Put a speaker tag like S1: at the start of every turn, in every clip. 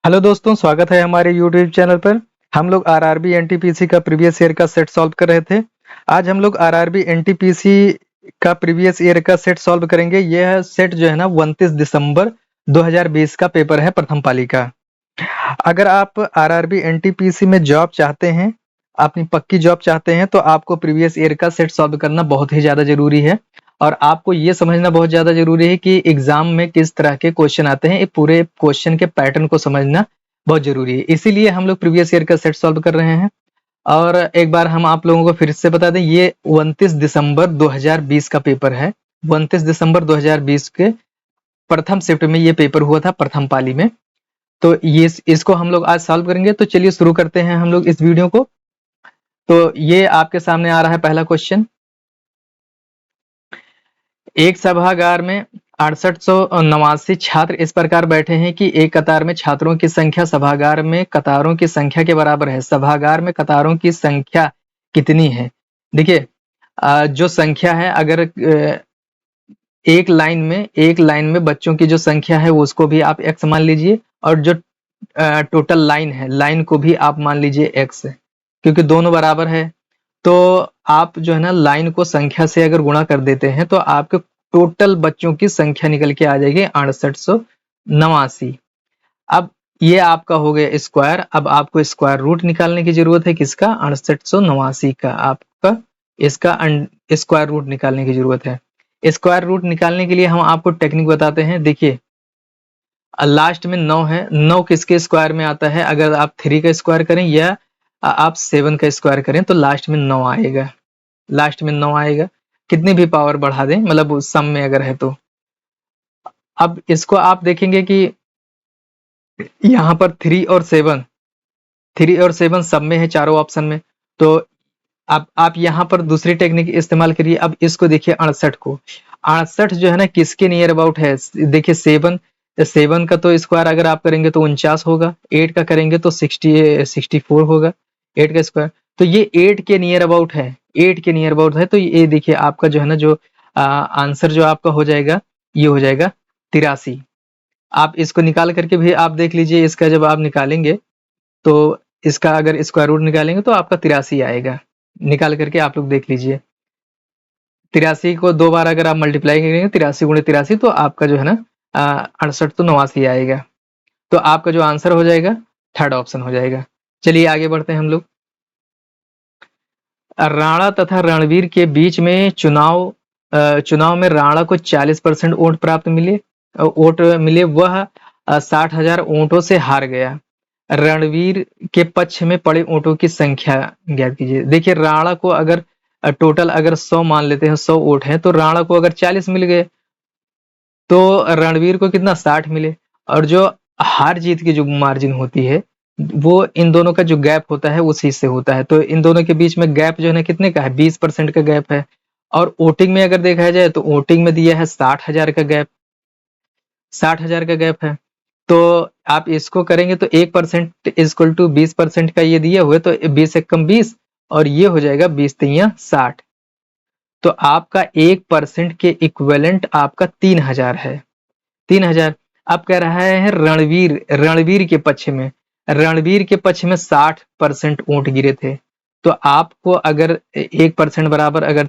S1: Hello दोस्तों, स्वागत है हमारे यूट्यूब चैनल पर। हम लोग आरआरबी एनटीपीसी का प्रीवियस ईयर का सेट सॉल्व कर रहे थे। आज हम लोग आरआरबी एनटीपीसी का प्रीवियस ईयर का सेट सॉल्व करेंगे। यह सेट जो है ना 29 दिसंबर 2020 का पेपर है, प्रथम पाली का। अगर आप आरआरबी एनटीपीसी में जॉब चाहते हैं, अपनी पक्की जॉब चाहते हैं, तो आपको प्रीवियस ईयर का सेट सॉल्व करना बहुत ही ज़्यादा ज़रूरी है। और आपको ये समझना बहुत ज़्यादा ज़रूरी है कि एग्ज़ाम में किस तरह के क्वेश्चन आते हैं। ये पूरे क्वेश्चन के पैटर्न को समझना बहुत ज़रूरी है। इसीलिए हम लोग प्रीवियस ईयर का सेट सॉल्व कर रहे हैं। और एक बार हम आप लोगों को फिर से बता दें, ये 29 दिसंबर 2020 का पेपर है। 29 दिसंबर 2020 के प्रथम शिफ्ट में ये पेपर हुआ था, प्रथम पाली में। तो ये इसको हम लोग आज सॉल्व करेंगे। तो चलिए शुरू करते हैं हम लोग इस वीडियो को। तो ये आपके सामने आ रहा है पहला क्वेश्चन। एक सभागार में 6889 छात्र इस प्रकार बैठे हैं कि एक कतार में छात्रों की संख्या सभागार में कतारों की संख्या के बराबर है। सभागार में कतारों की संख्या कितनी है? देखिए, जो संख्या है, अगर एक लाइन में बच्चों की जो संख्या है उसको भी आप x मान लीजिए, और जो टोटल लाइन है, लाइन को भी आप मान लीजिए x, क्योंकि दोनों बराबर है। तो आप जो है ना लाइन को संख्या से अगर गुणा कर देते हैं तो आपके टोटल बच्चों की संख्या निकल के आ जाएगी 6889। अब ये आपका हो गया स्क्वायर। अब आपको स्क्वायर रूट निकालने की जरूरत है। किसका? 6889 का आपका इसका स्क्वायर रूट निकालने की जरूरत है। स्क्वायर रूट निकालने के लिए हम आपको टेक्निक बताते हैं। देखिए, लास्ट में 9 है। 9 किसके स्क्वायर में आता है? अगर आप 3 का स्क्वायर करें या आप 7 का स्क्वायर करें तो लास्ट में 9 आएगा। लास्ट में 9 आएगा। कितनी भी पावर बढ़ा दें, मतलब सम में अगर है तो। अब इसको आप देखेंगे कि यहाँ पर 3 और 7 सब में है, चारों ऑप्शन में। तो अब आप यहाँ पर दूसरी टेक्निक इस्तेमाल करिए। अब इसको देखिए 68 को। 68 जो है ना किसके नियर अबाउट है? देखिए 7 का तो स्क्वायर अगर आप करेंगे तो 49 होगा। 8 का करेंगे तो 64 होगा। 8 का स्क्वायर तो ये 8 के नियर अबाउट है। 8 के नियर अबाउट है। तो ये देखिए आपका जो है ना जो आंसर जो आपका हो जाएगा, ये हो जाएगा 83। आप इसको निकाल करके भी आप देख लीजिए। इसका जब आप निकालेंगे तो इसका अगर स्क्वायर रूट निकालेंगे तो आपका 83 आएगा। निकाल करके आप लोग देख लीजिए। 83 को 2 बार अगर आप मल्टीप्लाई करेंगे, 83 गुणे 83, तो आपका जो है ना 68 तो 89 आएगा। तो आपका जो आंसर हो जाएगा थर्ड ऑप्शन हो जाएगा। चलिए आगे बढ़ते हैं हम लोग। राणा तथा रणवीर के बीच में चुनाव में राणा को 40% वोट मिले। वह 60,000 वोटों से हार गया। रणवीर के पक्ष में पड़े वोटों की संख्या ज्ञात कीजिए। देखिए, राणा को अगर टोटल अगर 100 मान लेते हैं, 100 वोट हैं, तो राणा को अगर 40 मिल गए तो रणवीर को कितना? 60 मिले। और जो हार जीत की जो मार्जिन होती है, वो इन दोनों का जो गैप होता है उसी से होता है। तो इन दोनों के बीच में गैप जो है ना कितने का है? 20% का गैप है। और वोटिंग में अगर देखा जाए तो वोटिंग में दिया है 60,000 का गैप। 60,000 का गैप है। तो आप इसको करेंगे तो 1% इक्वल टू 20% का ये दिए हुए, तो 20 से कम 20, और ये हो जाएगा 20 तिया 60। तो आपका 1% के इक्विवेलेंट आपका 3,000 है। 3,000। अब कह रहा है रणवीर के पक्ष में, रणवीर के पक्ष में 60% वोट गिरे थे। तो आपको अगर 1% बराबर अगर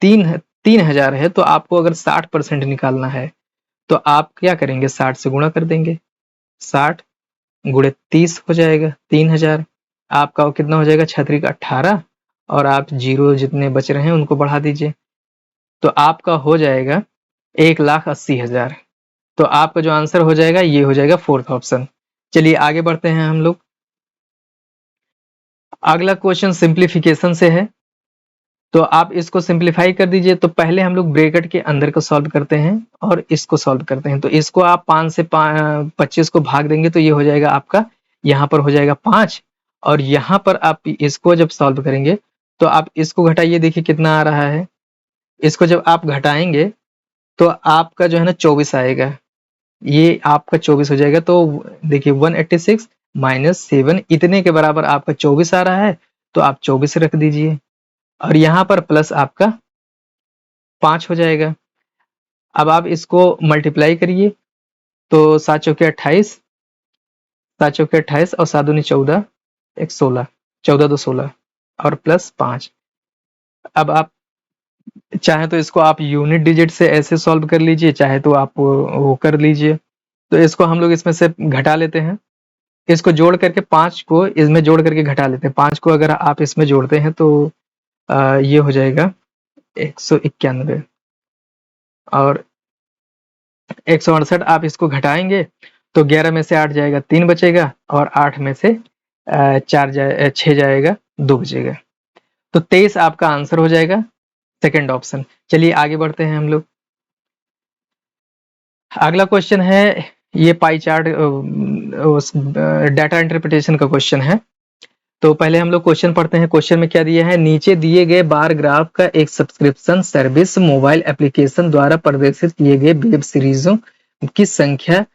S1: 3,000 है, तो आपको अगर 60% निकालना है तो आप क्या करेंगे? 60 से गुणा कर देंगे। 60 गुणे 30 हो जाएगा 3,000। आपका कितना हो जाएगा? 6 18। और आप जीरो जितने बच रहे हैं उनको बढ़ा दीजिए, तो आपका हो जाएगा 1,80,000। तो आपका जो आंसर हो जाएगा ये हो जाएगा फोर्थ ऑप्शन। चलिए आगे बढ़ते हैं हम लोग। अगला क्वेश्चन सिंप्लीफिकेशन से है, तो आप इसको सिंप्लीफाई कर दीजिए। तो पहले हम लोग ब्रैकेट के अंदर को सॉल्व करते हैं और इसको सॉल्व करते हैं। तो इसको आप 5 से 25 को भाग देंगे तो ये हो जाएगा आपका, यहाँ पर हो जाएगा 5। और यहाँ पर आप इसको जब सॉल्व करेंगे तो आप इसको घटाइए। देखिए कितना आ रहा है। इसको जब आप घटाएंगे तो आपका जो है ना 24 आएगा। ये आपका 24 हो जाएगा। तो देखिए 186 माइनस 7 इतने के बराबर आपका 24 आ रहा है। तो आप 24 रख दीजिए, और यहाँ पर प्लस आपका 5 हो जाएगा। अब आप इसको मल्टीप्लाई करिए तो 7 चौके 28, 7 चौके 28 और 7 दूनी 14, 1 16, 14 2 16 और प्लस 5। अब आप चाहे तो इसको आप यूनिट डिजिट से ऐसे सॉल्व कर लीजिए, चाहे तो आप वो कर लीजिए। तो इसको हम लोग इसमें से घटा लेते हैं, इसको जोड़ करके 5 को इसमें जोड़ करके घटा लेते हैं। 5 को अगर आप इसमें जोड़ते हैं तो ये हो जाएगा 191 और 168 आप इसको घटाएंगे तो 11 में से 8 जाएगा 3 बचेगा और 8 में से 6 जाएगा 2 बचेगा। तो 23 आपका आंसर हो जाएगा, सेकंड ऑप्शन। चलिए आगे बढ़ते हैं हम लोग। अगला क्वेश्चन है, ये पाई चार्ट डाटा इंटरप्रिटेशन का क्वेश्चन है। तो पहले हम लोग क्वेश्चन पढ़ते हैं। क्वेश्चन में क्या दिया है, नीचे दिए गए बार ग्राफ का एक सब्सक्रिप्शन सर्विस मोबाइल एप्लीकेशन द्वारा प्रदर्शित किए गए वेब सीरीजों की संख्या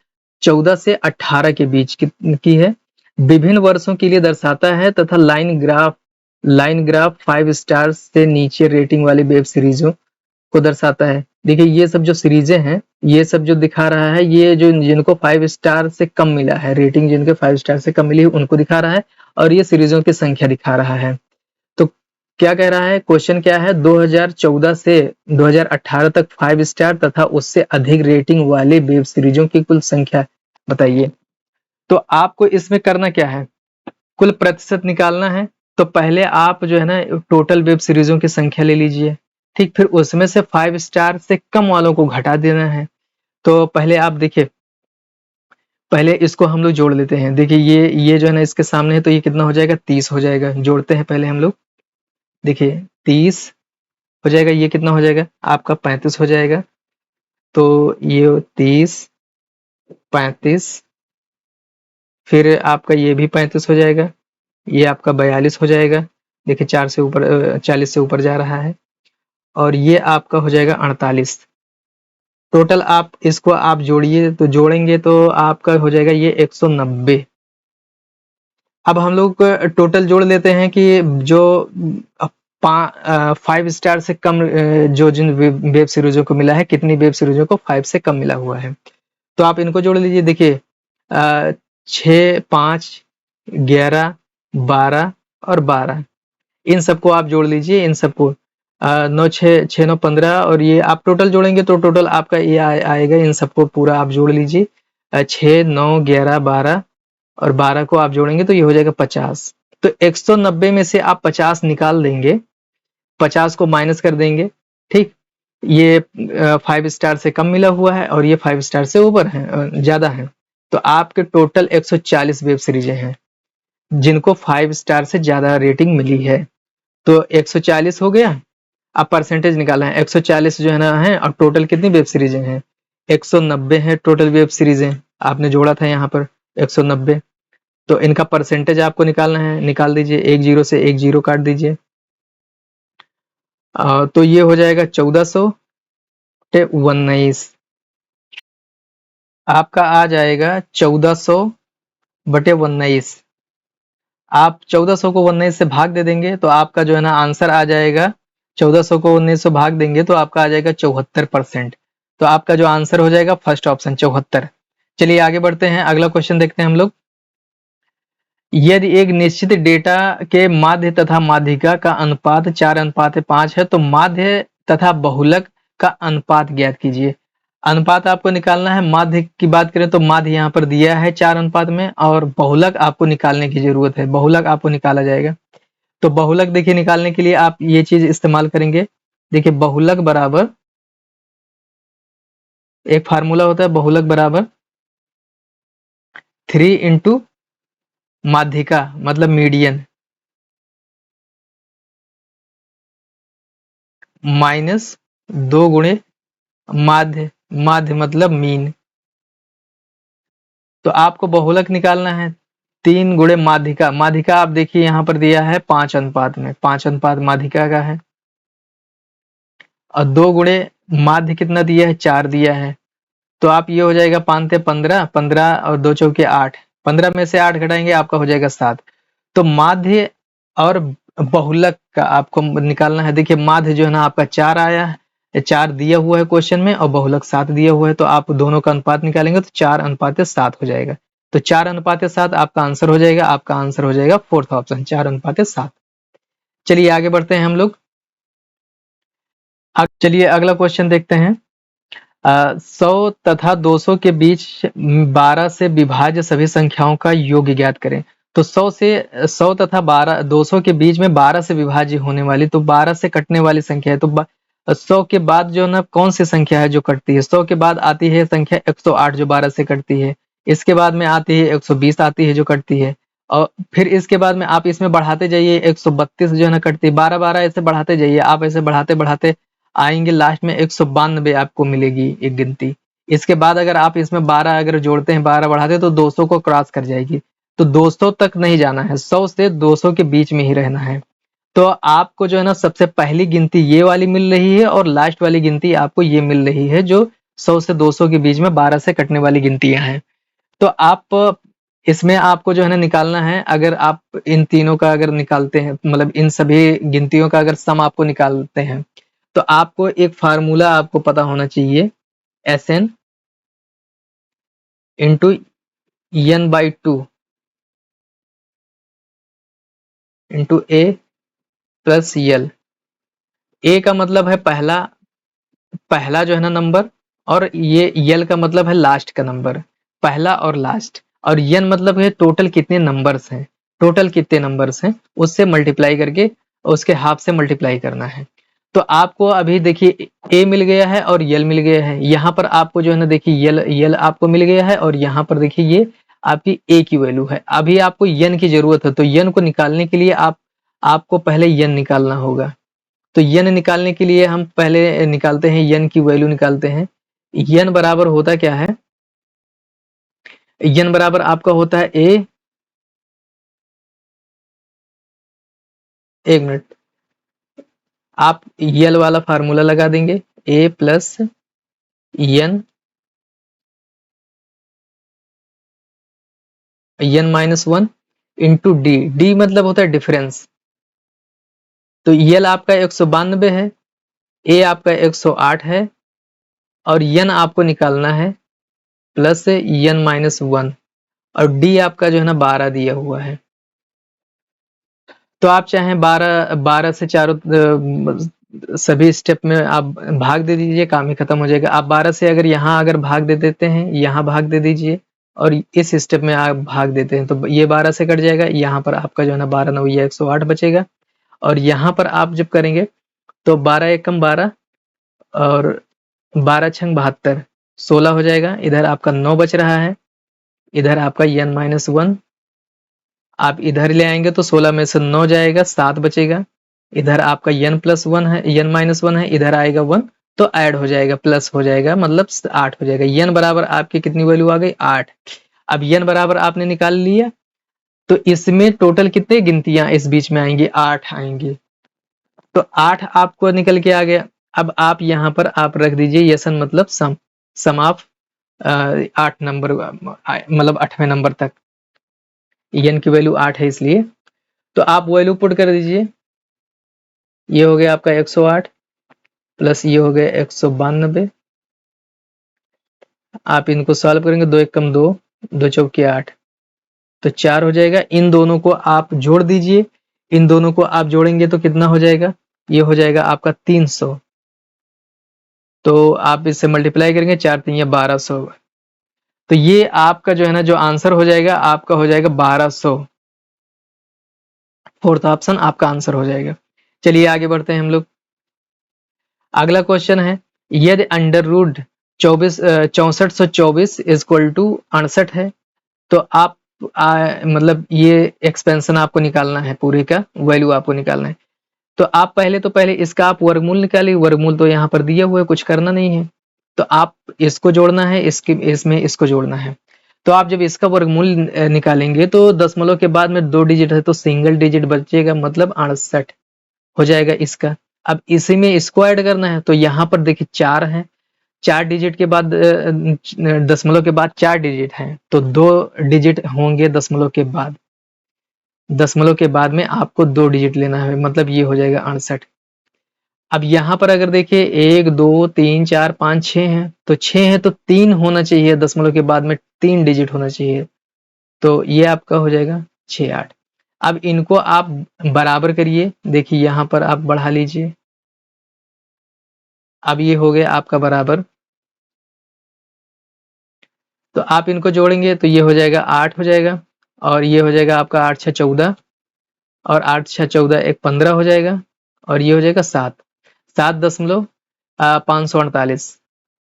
S1: 14 से 18 के बीच की है, विभिन्न वर्षों के लिए दर्शाता है तथा लाइन ग्राफ 5 स्टार से नीचे रेटिंग वाली वेब सीरीजों को दर्शाता है। देखिए ये सब जो सीरीजें हैं, ये सब जो दिखा रहा है, ये जो जिनको 5 स्टार से कम मिला है, रेटिंग जिनके 5 स्टार से कम मिली है उनको दिखा रहा है, और ये सीरीजों की संख्या दिखा रहा है। तो क्या कह रहा है, क्वेश्चन क्या है, 2014 से 2018 तक 5 स्टार तथा उससे अधिक रेटिंग वाले वेब सीरीजों की कुल संख्या बताइए। तो आपको इसमें करना क्या है, कुल प्रतिशत निकालना है। तो पहले आप जो है ना टोटल वेब सीरीजों की संख्या ले लीजिए, ठीक, फिर उसमें से 5 स्टार से कम वालों को घटा देना है। तो पहले आप देखिए, पहले इसको हम लोग जोड़ लेते हैं। देखिए ये जो है ना इसके सामने है, तो ये कितना हो जाएगा, 30 हो जाएगा। जोड़ते हैं पहले हम लोग, देखिए 30 हो जाएगा, ये कितना हो जाएगा आपका 35 हो जाएगा। तो ये 30 35, फिर आपका ये भी 35 हो जाएगा, ये आपका 42 हो जाएगा। देखिए 4 से ऊपर 40 से ऊपर जा रहा है, और ये आपका हो जाएगा 48। टोटल आप इसको आप जोड़िए, तो जोड़ेंगे तो आपका हो जाएगा ये 190। अब हम लोग टोटल जोड़ लेते हैं कि जो 5 स्टार से कम जो जिन वेब सीरीजों को मिला है, कितनी वेब सीरीजों को 5 से कम मिला हुआ है। तो आप इनको जोड़ लीजिए। देखिए 6 5 11 12 और 12, इन सबको आप जोड़ लीजिए, इन सबको 9 6 9 15, और ये आप टोटल जोड़ेंगे तो टोटल आपका ये आएगा। इन सबको पूरा आप जोड़ लीजिए, 6 9 11 12 और 12 को आप जोड़ेंगे तो ये हो जाएगा 50। तो 190 में से आप 50 निकाल देंगे, 50 को माइनस कर देंगे, ठीक। ये 5 स्टार से कम मिला हुआ है और ये 5 स्टार से ऊपर है, ज्यादा है। तो आपके टोटल 140 वेब सीरीजें हैं जिनको 5 स्टार से ज्यादा रेटिंग मिली है। तो 140 हो गया। अब परसेंटेज निकालना है, 140 जो है ना है, और टोटल कितनी वेब सीरीजें हैं, 190 है टोटल वेब सीरीजें, आपने जोड़ा था यहाँ पर 190। तो इनका परसेंटेज आपको निकालना है, निकाल दीजिए, 1 0 से 1 0 काट दीजिए। तो ये हो जाएगा 1419, आपका आ जाएगा 1400/19। आप 1400 को 19 से भाग दे देंगे तो आपका जो है ना आंसर आ जाएगा, 1400 को 19 से भाग देंगे तो आपका आ जाएगा 74%। तो आपका जो आंसर हो जाएगा फर्स्ट ऑप्शन 74। चलिए आगे बढ़ते हैं, अगला क्वेश्चन देखते हैं हम लोग। यदि एक निश्चित डेटा के माध्य तथा माध्यिका का अनुपात 4:5 है तो माध्य तथा बहुलक का अनुपात ज्ञात कीजिए। अनुपात आपको निकालना है। माध्य की बात करें तो माध्य यहाँ पर दिया है 4 अनुपात में, और बहुलक आपको निकालने की जरूरत है। बहुलक आपको निकाला जाएगा। तो बहुलक देखिए निकालने के लिए आप ये चीज इस्तेमाल करेंगे। देखिए बहुलक बराबर, एक फार्मूला होता है, बहुलक बराबर 3 इंटू माध्यिका मतलब मीडियन माइनस 2 गुणे माध्य, माध्य मतलब मीन। तो आपको बहुलक निकालना है 3 गुणे माध्यिका। माध्यिका आप देखिए यहाँ पर दिया है 5 अनुपात में, 5 अनुपात माध्यिका का है, और 2 गुणे माध्य कितना दिया है, 4 दिया है। तो आप ये हो जाएगा 5 से 15, 15 और 2 चौके 8, 15 में से 8 घटाएंगे आपका हो जाएगा 7। तो माध्य और बहुलक का आपको निकालना है। देखिए माध्य जो है ना आपका 4 आया है, 4 दिया हुआ है क्वेश्चन में, और बहुलक 7 दिया हुआ है। तो आप दोनों का अनुपात निकालेंगे तो 4:7 हो जाएगा। तो 4:7 आपका आंसर हो जाएगा, आपका आंसर हो जाएगा फोर्थ ऑप्शन 4:7। चलिए आगे बढ़ते हैं हम लोग। अब चलिए अगला क्वेश्चन देखते हैं। 100 तथा 200 के बीच 12 से विभाज्य सभी संख्याओं का योग ज्ञात करें। तो 100 तथा 200 के बीच में 12 से विभाज्य होने वाली, तो 12 से कटने वाली संख्या है। तो 100 के बाद जो ना कौन सी संख्या है जो कटती है? 100 के बाद आती है संख्या 108 जो 12 से कटती है। इसके बाद में आती है 120 आती है जो कटती है। और फिर इसके बाद में आप इसमें बढ़ाते जाइए, 132 जो है ना कटती है। 12-12 ऐसे बढ़ाते जाइए, आप ऐसे बढ़ाते बढ़ाते आएंगे, लास्ट में 192 आपको मिलेगी एक गिनती। इसके बाद अगर आप इसमें 12 अगर जोड़ते हैं, 12 बढ़ाते हैं तो 200 को क्रॉस कर जाएगी। तो 200 तक नहीं जाना है, 100 से 200 के बीच में ही रहना है। तो आपको जो है ना सबसे पहली गिनती ये वाली मिल रही है और लास्ट वाली गिनती आपको ये मिल रही है, जो 100 से 200 के बीच में 12 से कटने वाली गिनतियां हैं। तो आप इसमें आपको जो है ना निकालना है, अगर आप इन तीनों का अगर निकालते हैं, मतलब इन सभी गिनतियों का अगर सम आपको निकालते हैं, तो आपको एक फार्मूला आपको पता होना चाहिए, SN into N/2 into A plus L। A का मतलब है पहला पहला जो है ना नंबर, और ये L का मतलब है लास्ट का नंबर, पहला और लास्ट। और N मतलब है टोटल कितने नंबर्स हैं, टोटल कितने नंबर्स हैं उससे मल्टीप्लाई करके उसके हाफ से मल्टीप्लाई करना है। तो आपको अभी देखिए A मिल गया है और L मिल गया है। यहाँ पर आपको जो है ना देखिए L आपको मिल गया है, और यहाँ पर देखिए ये आपकी A की वैल्यू है। अभी आपको N की जरूरत है, तो N को निकालने के लिए आपको पहले N निकालना होगा। तो n निकालने के लिए हम पहले निकालते हैं, n की वैल्यू निकालते हैं। n बराबर होता क्या है? n बराबर आपका होता है a, एक मिनट, आप यल वाला फार्मूला लगा देंगे, a plus n-1 into D मतलब होता है डिफरेंस। तो यल आपका 192 है, a आपका 108 है, और n आपको निकालना है प्लस n-1, और d आपका जो है ना 12 दिया हुआ है। तो आप चाहें 12 से चारों सभी स्टेप में आप भाग दे दीजिए, काम ही खत्म हो जाएगा। आप 12 से अगर यहाँ अगर भाग दे देते हैं, यहाँ भाग दे दीजिए, और इस स्टेप में आप भाग देते हैं तो ये 12 से कट जाएगा। यहाँ पर आपका जो है ना 12 9 ये 108 बचेगा। और यहाँ पर आप जब करेंगे तो 12 एकम 12 और 12 छंग 72, 16 हो जाएगा। इधर आपका 9 बच रहा है, इधर आपका n-1, आप इधर ले आएंगे तो 16 में से 9 जाएगा, 7 बचेगा। इधर आपका n+1 है, n-1 है, इधर आएगा 1, तो ऐड हो जाएगा, प्लस हो जाएगा, मतलब 8 हो जाएगा। n बराबर आपकी कितनी वैल्यू आ गई? 8। अब n बराबर आपने निकाल लिया, तो इसमें टोटल कितने गिनतियां इस बीच में आएंगी? 8 आएंगी। तो 8 आपको निकल के आ गया। अब आप यहाँ पर आप रख दीजिए यसन मतलब सम ऑफ 8 नंबर, मतलब 8वें नंबर तक n की वैल्यू 8 है इसलिए। तो आप वैल्यू पुट कर दीजिए, ये हो गया आपका 108 प्लस ये हो गया 192। आप इनको सॉल्व करेंगे, 2 एकम 2, 2 चौके 8, तो 4 हो जाएगा। इन दोनों को आप जोड़ दीजिए, इन दोनों को आप जोड़ेंगे तो कितना हो जाएगा? ये हो जाएगा आपका 300। तो आप इससे मल्टीप्लाई करेंगे, 4 3 1200। तो ये आपका जो है ना जो आंसर हो जाएगा आपका हो जाएगा 1200। फोर्थ ऑप्शन आपका आंसर हो जाएगा। चलिए आगे बढ़ते हैं हम लोग। अगला क्वेश्चन है, यदि अंडर रूट 6424 इक्वल टू 68 है, तो आप मतलब ये एक्सपेंशन आपको निकालना है, पूरे का वैल्यू आपको निकालना है। तो आप पहले इसका आप वर्गमूल निकालिए। वर्गमूल तो यहाँ पर दिया हुआ है, कुछ करना नहीं है। तो आप इसको जोड़ना है, इसमें इसको जोड़ना है। तो आप जब इसका वर्गमूल निकालेंगे तो दशमलव के बाद में 2 डिजिट है, तो सिंगल डिजिट बचेगा, मतलब 68 हो जाएगा इसका। अब इसी में इसको ऐड करना है, तो यहाँ पर देखिए 4 है, 4 डिजिट के बाद दशमलव के बाद 4 डिजिट हैं, तो 2 डिजिट होंगे दशमलव के बाद। दशमलव के बाद में आपको 2 डिजिट लेना है, मतलब ये हो जाएगा 68। अब यहाँ पर अगर देखिए 1 2 3 4 5 6 है, तो 6 है तो 3 होना चाहिए, दशमलव के बाद में 3 डिजिट होना चाहिए। तो ये आपका हो जाएगा 6 8। अब इनको आप बराबर करिए, देखिए यहाँ पर आप बढ़ा लीजिए, अब ये हो गया आपका बराबर। तो आप इनको जोड़ेंगे तो ये हो जाएगा 8 हो जाएगा, और ये हो जाएगा आपका 8 6 14, और 8 6 14 एक 15 हो जाएगा, और ये हो जाएगा 7 7.548।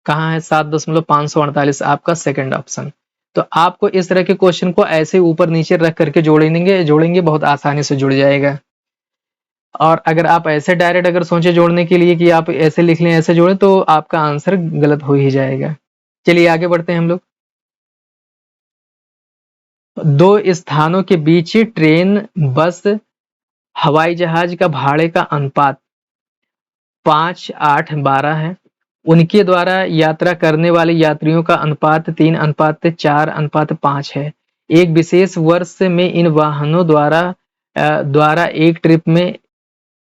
S1: कहाँ है 7.548? आपका सेकंड ऑप्शन। तो आपको इस तरह के क्वेश्चन को ऐसे ऊपर नीचे रख करके जोड़ेंगे बहुत आसानी से जुड़ जाएगा। और अगर आप ऐसे डायरेक्ट अगर सोचे जोड़ने के लिए कि आप ऐसे लिख लें, ऐसे जोड़ें, तो आपका आंसर गलत हो ही जाएगा। चलिए आगे बढ़ते हैं हम लोग। दो स्थानों के बीच ट्रेन, बस, हवाई जहाज का भाड़े का अनुपात 5 8 12 है। उनके द्वारा यात्रा करने वाले यात्रियों का अनुपात 3:4:5 है। एक विशेष वर्ष में इन वाहनों द्वारा एक ट्रिप में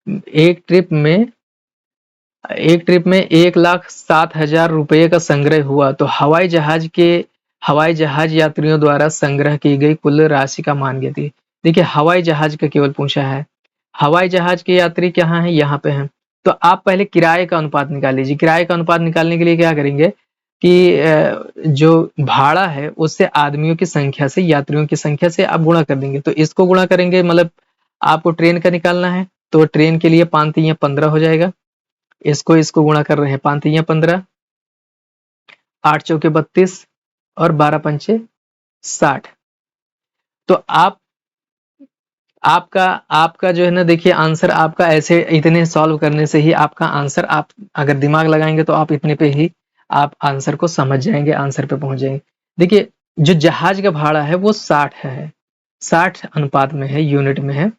S1: 1,07,000 रुपये का संग्रह हुआ, तो हवाई जहाज यात्रियों द्वारा संग्रह की गई कुल राशि का मान ज्ञात। देखिए हवाई जहाज का केवल पूछा है, हवाई जहाज के यात्री कहाँ है, यहाँ पे हैं। तो आप पहले किराए का अनुपात निकाल लीजिए। किराए का अनुपात निकालने के लिए क्या करेंगे कि जो भाड़ा है उससे आदमियों की संख्या से, यात्रियों की संख्या से आप गुणा कर देंगे। तो इसको गुणा करेंगे, मतलब आपको ट्रेन का निकालना है, तो ट्रेन के लिए 5×3=15 हो जाएगा। इसको गुणा कर रहे हैं, 5×3=15, 8×4=32, और 12×5=60। तो आपका आपका जो है ना, देखिए आंसर आपका ऐसे इतने सॉल्व करने से ही आपका आंसर, आप अगर दिमाग लगाएंगे तो आप इतने पे ही आप आंसर को समझ जाएंगे, आंसर पे पहुंच जाएंगे। देखिए जो जहाज का भाड़ा है वो 60 है, 60 अनुपात में है, यूनिट में है।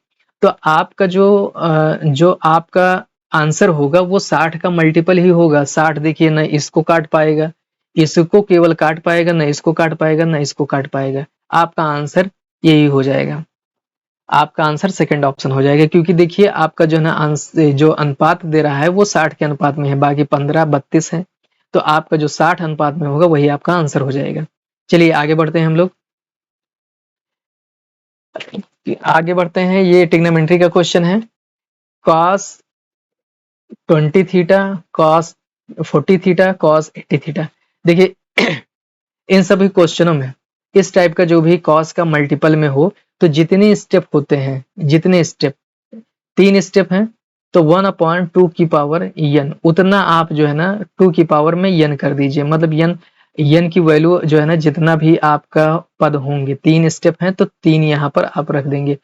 S1: तो आपका जो आपका आंसर होगा वो 60 का मल्टीपल ही होगा। 60 देखिए ना इसको काट पाएगा, इसको केवल काट पाएगा, ना इसको काट पाएगा, ना इसको काट पाएगा। आपका आंसर यही हो जाएगा, आपका आंसर सेकंड ऑप्शन हो जाएगा। क्योंकि देखिए आपका जो है ना जो अनुपात दे रहा है वो 60 के अनुपात में है, बाकी 15 32 है। तो आपका जो 60 अनुपात में होगा वही आपका आंसर हो जाएगा। चलिए आगे बढ़ते हैं हम लोग, आगे बढ़ते हैं। ये ट्रिग्नोमेट्री का क्वेश्चन है। cos 20 theta, cos 40 theta, cos 80 theta. देखिए इन सभी क्वेश्चनों में इस टाइप का जो भी cos का मल्टीपल में हो, तो जितने स्टेप होते हैं, जितने स्टेप 3 स्टेप हैं, तो 1/2 की पावर n, उतना आप जो है ना 2 की पावर में n कर दीजिए। मतलब n की वैल्यू जो है ना, जितना भी आपका पद होंगे, 3 स्टेप हैं तो 3 यहाँ पर आप रख देंगे।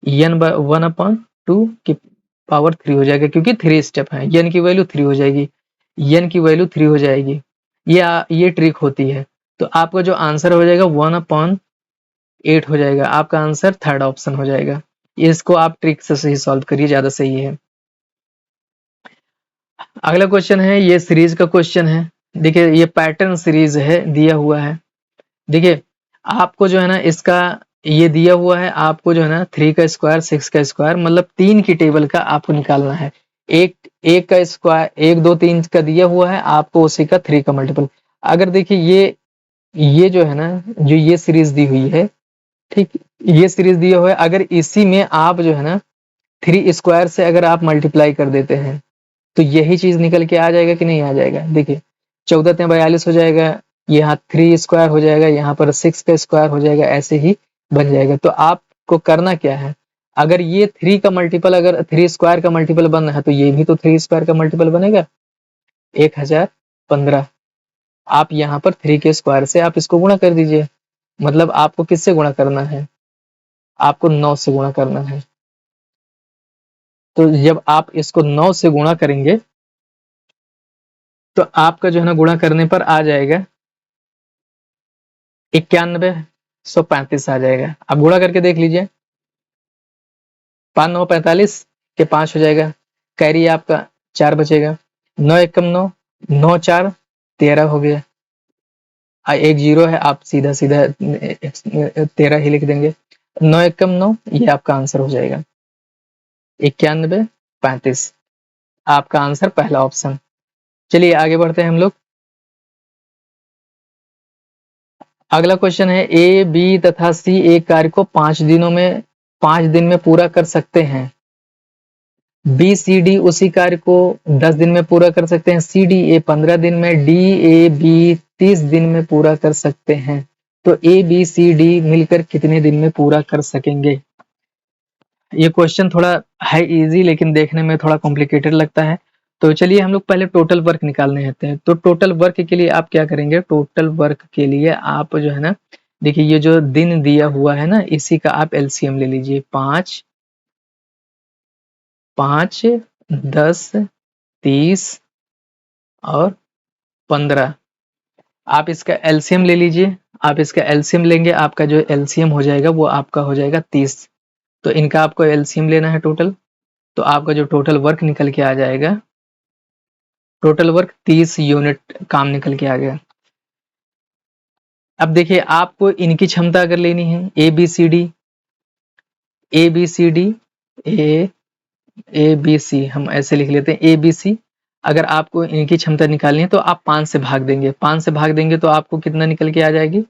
S1: n 1/2 की पावर 3 हो जाएगा, क्योंकि 3 स्टेप हैं, n की वैल्यू 3 हो जाएगी, n की वैल्यू 3 हो जाएगी। ये ट्रिक होती है। तो आपका जो आंसर हो जाएगा 1/8 हो जाएगा। आपका आंसर थर्ड ऑप्शन हो जाएगा। इसको आप ट्रिक से सही सॉल्व करिए, ज्यादा सही है। अगला क्वेश्चन है, ये सीरीज का क्वेश्चन है। देखिए ये पैटर्न सीरीज है, दिया हुआ है। देखिए आपको जो है ना इसका ये दिया हुआ है, आपको जो है ना 3 का स्क्वायर 6 का स्क्वायर, मतलब 3 की टेबल का आपको निकालना है। एक का स्क्वायर 1 2 3 का दिया हुआ है, आपको उसी का 3 का मल्टीपल। अगर देखिए ये जो है ना, जो ये सीरीज दी हुई है, ठीक, ये सीरीज दिया हुआ है, अगर इसी में आप जो है ना 3 स्क्वायर से अगर आप मल्टीप्लाई कर देते हैं, तो यही चीज निकल के आ जाएगा कि नहीं आ जाएगा। देखिए 14×42 हो जाएगा, यहाँ 3 स्क्वायर हो जाएगा, यहाँ पर 6 का स्क्वायर हो जाएगा, ऐसे ही बन जाएगा। तो आपको करना क्या है, अगर ये 3 का मल्टीपल, अगर 3 स्क्वायर का मल्टीपल बन रहा है, तो ये भी तो 3 स्क्वायर का मल्टीपल बनेगा, 1015। आप यहाँ पर 3 के स्क्वायर से आप इसको गुणा कर दीजिए। मतलब आपको किससे गुणा करना है, आपको 9 से गुणा करना है। तो जब आप इसको 9 से गुणा करेंगे, तो आपका जो है ना गुणा करने पर आ जाएगा 9135 आ जाएगा। आप गुणा करके देख लीजिए, 5×9=45 के 5 हो जाएगा, कैरी आपका 4 बचेगा, 9×1=9, 9×4=13 हो गया। एक जीरो है, आप सीधा सीधा 13 ही लिख देंगे। 9×1=9, ये आपका आंसर हो जाएगा 9135। आपका आंसर पहला ऑप्शन। चलिए आगे बढ़ते हैं हम लोग। अगला क्वेश्चन है ए, बी तथा सी एक कार्य को 5 दिन में पूरा कर सकते हैं। बी, सी, डी उसी कार्य को 10 दिन में पूरा कर सकते हैं। सी, डी, ए 15 दिन में, डी, ए, बी 30 दिन में पूरा कर सकते हैं। तो ए, बी, सी, डी मिलकर कितने दिन में पूरा कर सकेंगे? ये क्वेश्चन थोड़ा है इजी, लेकिन देखने में थोड़ा कॉम्प्लिकेटेड लगता है। तो चलिए हम लोग पहले टोटल वर्क निकालने आते हैं। तो टोटल वर्क के लिए आप क्या करेंगे? टोटल वर्क के लिए आप जो है ना, देखिए ये जो दिन दिया हुआ है ना, इसी का आप एलसीएम ले लीजिए। 5, 5, 10, 30 और 15। आप इसका एलसीएम ले लीजिए। आप इसका एलसीएम लेंगे, आपका जो एलसीएम हो जाएगा वो आपका हो जाएगा 30। तो इनका आपको एलसीएम लेना है टोटल। तो आपका जो टोटल वर्क निकल के आ जाएगा, टोटल वर्क 30 यूनिट काम निकल के आ गया। अब देखिए आपको इनकी क्षमता अगर लेनी है, A B C D, A B C D, A B C, हम ऐसे लिख लेते हैं ए बी सी। अगर आपको इनकी क्षमता निकालनी है तो आप 5 से भाग देंगे। 5 से भाग देंगे तो आपको कितना निकल के आ जाएगी?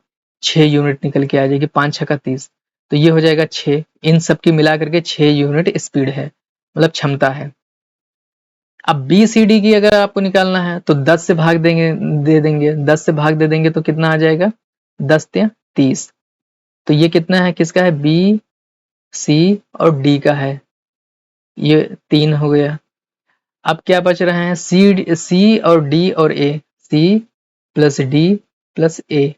S1: 6 यूनिट निकल के आ जाएगी। 5 6 का 30, तो ये हो जाएगा 6। इन सब की मिला करके 6 यूनिट स्पीड है, मतलब क्षमता है। अब बी सी डी की अगर आपको निकालना है तो 10 से भाग देंगे, 10 से भाग दे देंगे तो कितना आ जाएगा? 10 या 30। तो ये कितना है? किसका है? बी, सी और डी का है। ये 3 हो गया। अब क्या बच रहे हैं? सी और डी और ए। सी प्लस डी प्लस ए।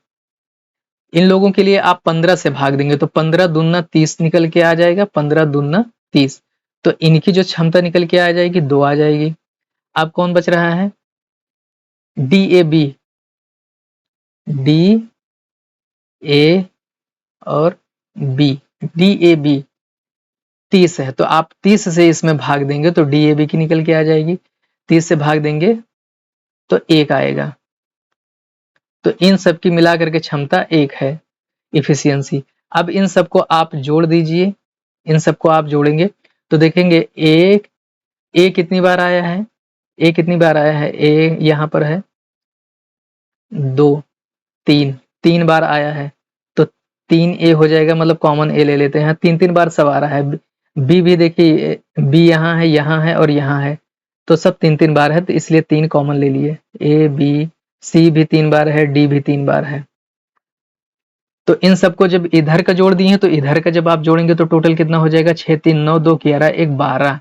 S1: इन लोगों के लिए आप 15 से भाग देंगे तो 15 दूना 30 निकल के आ जाएगा। 15 दूना 30। तो इनकी जो क्षमता निकल के आ जाएगी 2 आ जाएगी। अब कौन बच रहा है? D A B, D A और बी। डी ए बी 30 है, तो आप 30 से इसमें भाग देंगे तो डी ए बी की निकल के आ जाएगी। 30 से भाग देंगे तो 1 आएगा। तो इन सब की मिला करके क्षमता 1 है, इफिशियंसी। अब इन सबको आप जोड़ दीजिए। इन सबको आप जोड़ेंगे तो देखेंगे एक, ए कितनी बार आया है? ए कितनी बार आया है? ए यहाँ पर है 2, 3, 3 बार आया है। तो 3 ए हो जाएगा, मतलब कॉमन ए ले लेते हैं। 3 बार सब आ रहा है। बी भी देखिए, बी यहाँ है और यहाँ है, तो सब 3 बार है, तो इसलिए 3 कॉमन ले लिए। ए बी सी भी 3 बार है, डी भी 3 बार है। तो इन सबको जब इधर का जोड़ दिए तो इधर का जब आप जोड़ेंगे तो टोटल कितना हो जाएगा? 6 3 9 2 11 1 12,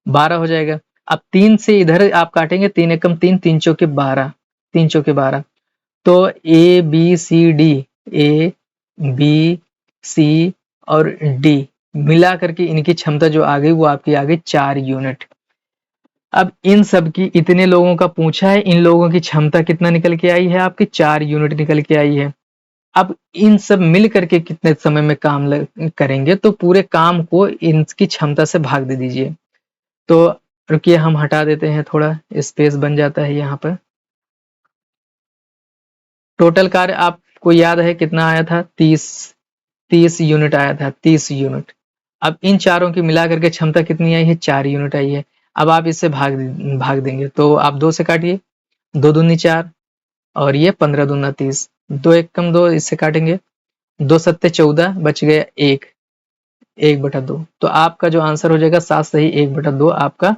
S1: 12 हो जाएगा। अब 3 से इधर आप काटेंगे, 3 एकम 3, 3 चौके 12, 3 चौके 12। तो A B C D, A B C और डी मिला करके इनकी क्षमता जो आ गई वो आपकी आ गई 4 यूनिट। अब इन सब की, इतने लोगों का पूछा है, इन लोगों की क्षमता कितना निकल के आई है? आपकी 4 यूनिट निकल के आई है। अब इन सब मिल करके कितने समय में काम करेंगे? तो पूरे काम को इनकी क्षमता से भाग दे दीजिए। तो रुकिए हम हटा देते हैं, थोड़ा स्पेस बन जाता है यहाँ पर। टोटल कार्य आपको याद है कितना आया था? 30 यूनिट आया था, 30 यूनिट। अब इन चारों की मिला करके क्षमता कितनी आई है? 4 यूनिट आई है। अब आप इससे भाग देंगे तो आप 2 से काटिए, 2 दूनी 4 और ये 15 दूना 30, 2 एक कम 2, इससे काटेंगे, 2 सत्ते 14, बच गया 1, 1/2। तो आपका जो आंसर हो जाएगा 7 सही 1/2, आपका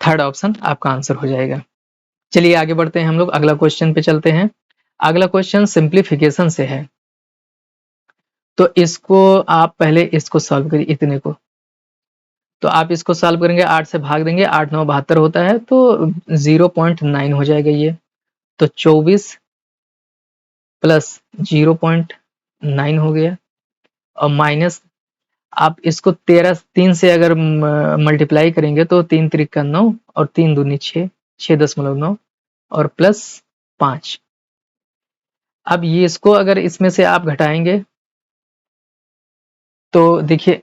S1: थर्ड ऑप्शन आपका आंसर हो जाएगा। चलिए आगे बढ़ते हैं हम लोग, अगला क्वेश्चन पे चलते हैं। अगला क्वेश्चन सिंप्लीफिकेशन से है। तो इसको आप पहले इसको सॉल्व करिए, इतने को। तो आप इसको सॉल्व करेंगे, 8 से भाग देंगे, 8 9 72 होता है, तो 0.9 हो जाएगा ये। तो 24 प्लस 0.9 हो गया, और माइनस आप इसको 3 से अगर मल्टीप्लाई करेंगे तो 3 त्रिक 9 और 3 दूनी 6, 6.9 और प्लस 5। अब ये इसको अगर इसमें से आप घटाएंगे तो देखिए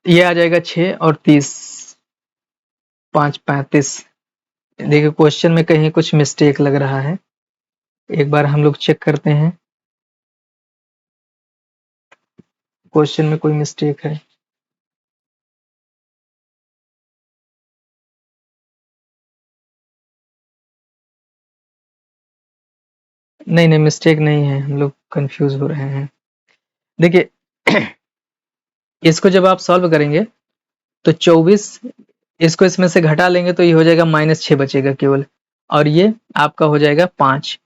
S1: ये आ जाएगा 6 और 30, 5 35। देखिए क्वेश्चन में कहीं कुछ मिस्टेक लग रहा है, एक बार हम लोग चेक करते हैं क्वेश्चन में कोई मिस्टेक है। नहीं नहीं, मिस्टेक नहीं है, हम लोग कंफ्यूज हो रहे हैं। देखिए इसको जब आप सॉल्व करेंगे तो 24, इसको इसमें से घटा लेंगे तो ये हो जाएगा -6 बचेगा केवल, और ये आपका हो जाएगा 5।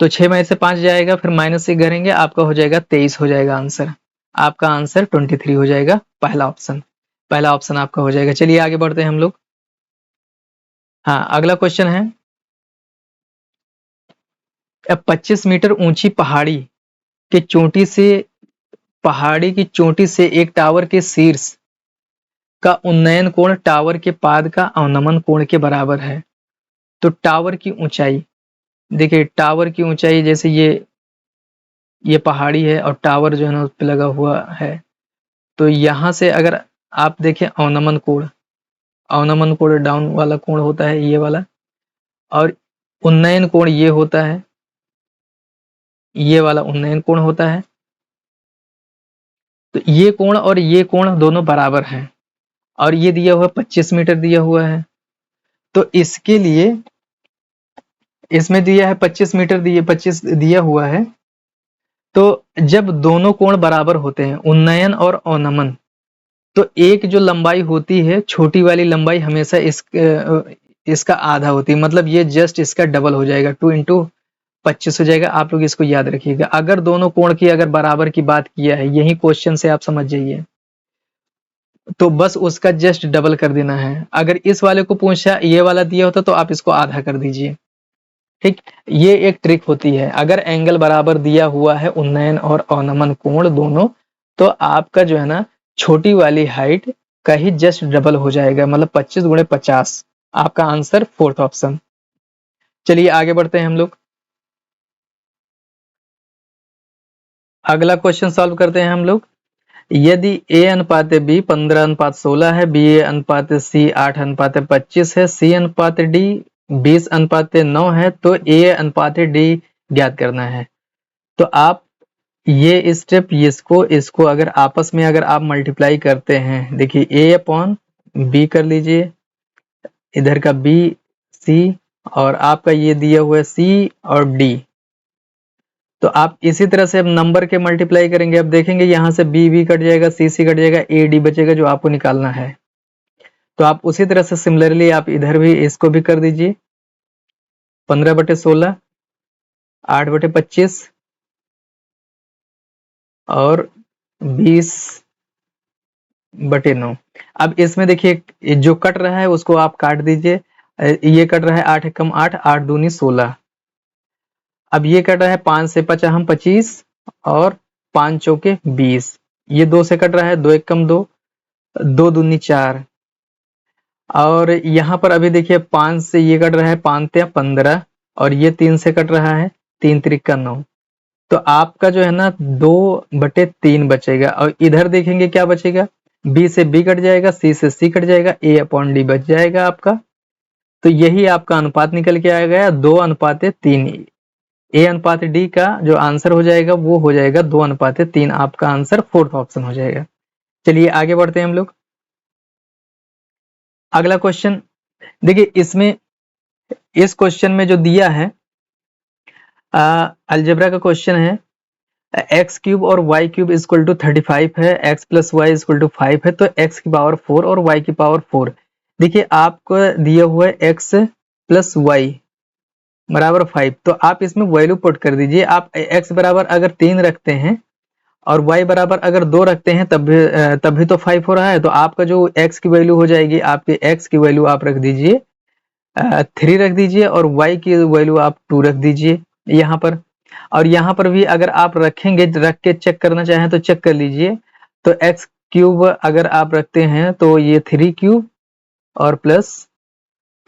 S1: तो 6 में से 5 जाएगा, फिर -6 करेंगे, आपका हो जाएगा 23 हो जाएगा आंसर। आपका आंसर 23 हो जाएगा, पहला ऑप्शन। पहला ऑप्शन आपका हो जाएगा। चलिए आगे बढ़ते हैं हम लोग। हाँ, अगला क्वेश्चन है, अब 25 मीटर ऊंची की चोटी से पहाड़ी की चोटी से एक टावर के शीर्ष का उन्नयन कोण टावर के पाद का अवनमन कोण के बराबर है। तो टावर की ऊंचाई, देखिए टावर की ऊंचाई, जैसे ये पहाड़ी है और टावर जो है ना उस पे लगा हुआ है, तो यहाँ से अगर आप देखें अवनमन कोण डाउन वाला कोण होता है ये वाला, और उन्नयन कोण ये होता है, ये वाला उन्नयन कोण होता है। तो ये कोण और ये कोण दोनों बराबर हैं, और ये दिया हुआ 25 मीटर दिया हुआ है। तो इसके लिए इसमें दिया है 25 मीटर, 25 दिया हुआ है। तो जब दोनों कोण बराबर होते हैं, उन्नयन और अवनमन, तो एक जो लंबाई होती है, छोटी वाली लंबाई हमेशा इसका आधा होती है, मतलब ये जस्ट इसका डबल हो जाएगा, 2 इंटू 25 हो जाएगा। आप लोग इसको याद रखिएगा, अगर दोनों कोण की अगर बराबर की बात किया है, यही क्वेश्चन से आप समझ जाइए, तो बस उसका जस्ट डबल कर देना है। अगर इस वाले को पूछा ये वाला दिया होता तो आप इसको आधा कर दीजिए। ठीक, ये एक ट्रिक होती है। अगर एंगल बराबर दिया हुआ है, उन्नयन और अवनमन कोण दोनों, तो आपका जो है ना छोटी वाली हाइट का ही जस्ट डबल हो जाएगा, मतलब 25 गुणे 50। आपका आंसर फोर्थ ऑप्शन। चलिए आगे बढ़ते हैं हम लोग। अगला क्वेश्चन सॉल्व करते हैं हम लोग। यदि a अनुपात b 15:16 है, b अनुपात c 8:25 है, c अनुपात d 20:9 है, तो a अनुपात d ज्ञात करना है। तो आप ये स्टेप इसको अगर आपस में अगर आप मल्टीप्लाई करते हैं, देखिए a अपॉन b कर लीजिए, इधर का b c, और आपका ये दिया हुआ है c और d। तो आप इसी तरह से अब नंबर के मल्टीप्लाई करेंगे। अब देखेंगे यहाँ से बी कट जाएगा, सी कट जाएगा, ए डी बचेगा जो आपको निकालना है। तो आप उसी तरह से सिमिलरली आप इधर भी इसको भी कर दीजिए। 15/16, 8/25 और 20/9। अब इसमें देखिए जो कट रहा है उसको आप काट दीजिए। ये कट रहा है 8 एकम 8, 8 दूनी 16। अब ये कट रहा है 5 से 5 हम 25 और 5 चौके 20। ये 2 से कट रहा है 2 एकम 2, 2 दूनी 4। और यहाँ पर अभी देखिए 5 से ये कट रहा है 5 या 15, और ये 3 से कट रहा है 3 त्रिक 9। तो आपका जो है ना 2/3 बचेगा। और इधर देखेंगे क्या बचेगा, बी से बी कट जाएगा, सी से सी कट जाएगा, ए अपॉन डी बच जाएगा आपका। तो यही आपका अनुपात निकल के आ गया 2:3। ए अनुपात डी का जो आंसर हो जाएगा वो हो जाएगा 2:3। आपका आंसर फोर्थ ऑप्शन हो जाएगा। चलिए आगे बढ़ते हैं हम लोग। अगला क्वेश्चन देखिए, इसमें इस क्वेश्चन में जो दिया है अलजेब्रा का क्वेश्चन है, एक्स क्यूब और वाई क्यूब इक्वल टू 35 है, x plus y equal to 5 है, तो एक्स की पावर 4 और वाई की पावर 4। देखिए आपको दिया हुआ है एक्स प्लस वाई बराबर 5, तो आप इसमें वैल्यू पुट कर दीजिए। आप एक्स बराबर अगर 3 रखते हैं और y बराबर अगर 2 रखते हैं तब भी तो 5 हो रहा है। तो आपका जो x की वैल्यू हो जाएगी, आपके x की वैल्यू आप रख दीजिए 3 रख दीजिए, और y की वैल्यू आप 2 रख दीजिए यहाँ पर। और यहाँ पर भी अगर आप रखेंगे, रख के चेक करना चाहें तो चेक कर लीजिए। तो x क्यूब अगर आप रखते हैं तो ये 3 क्यूब और प्लस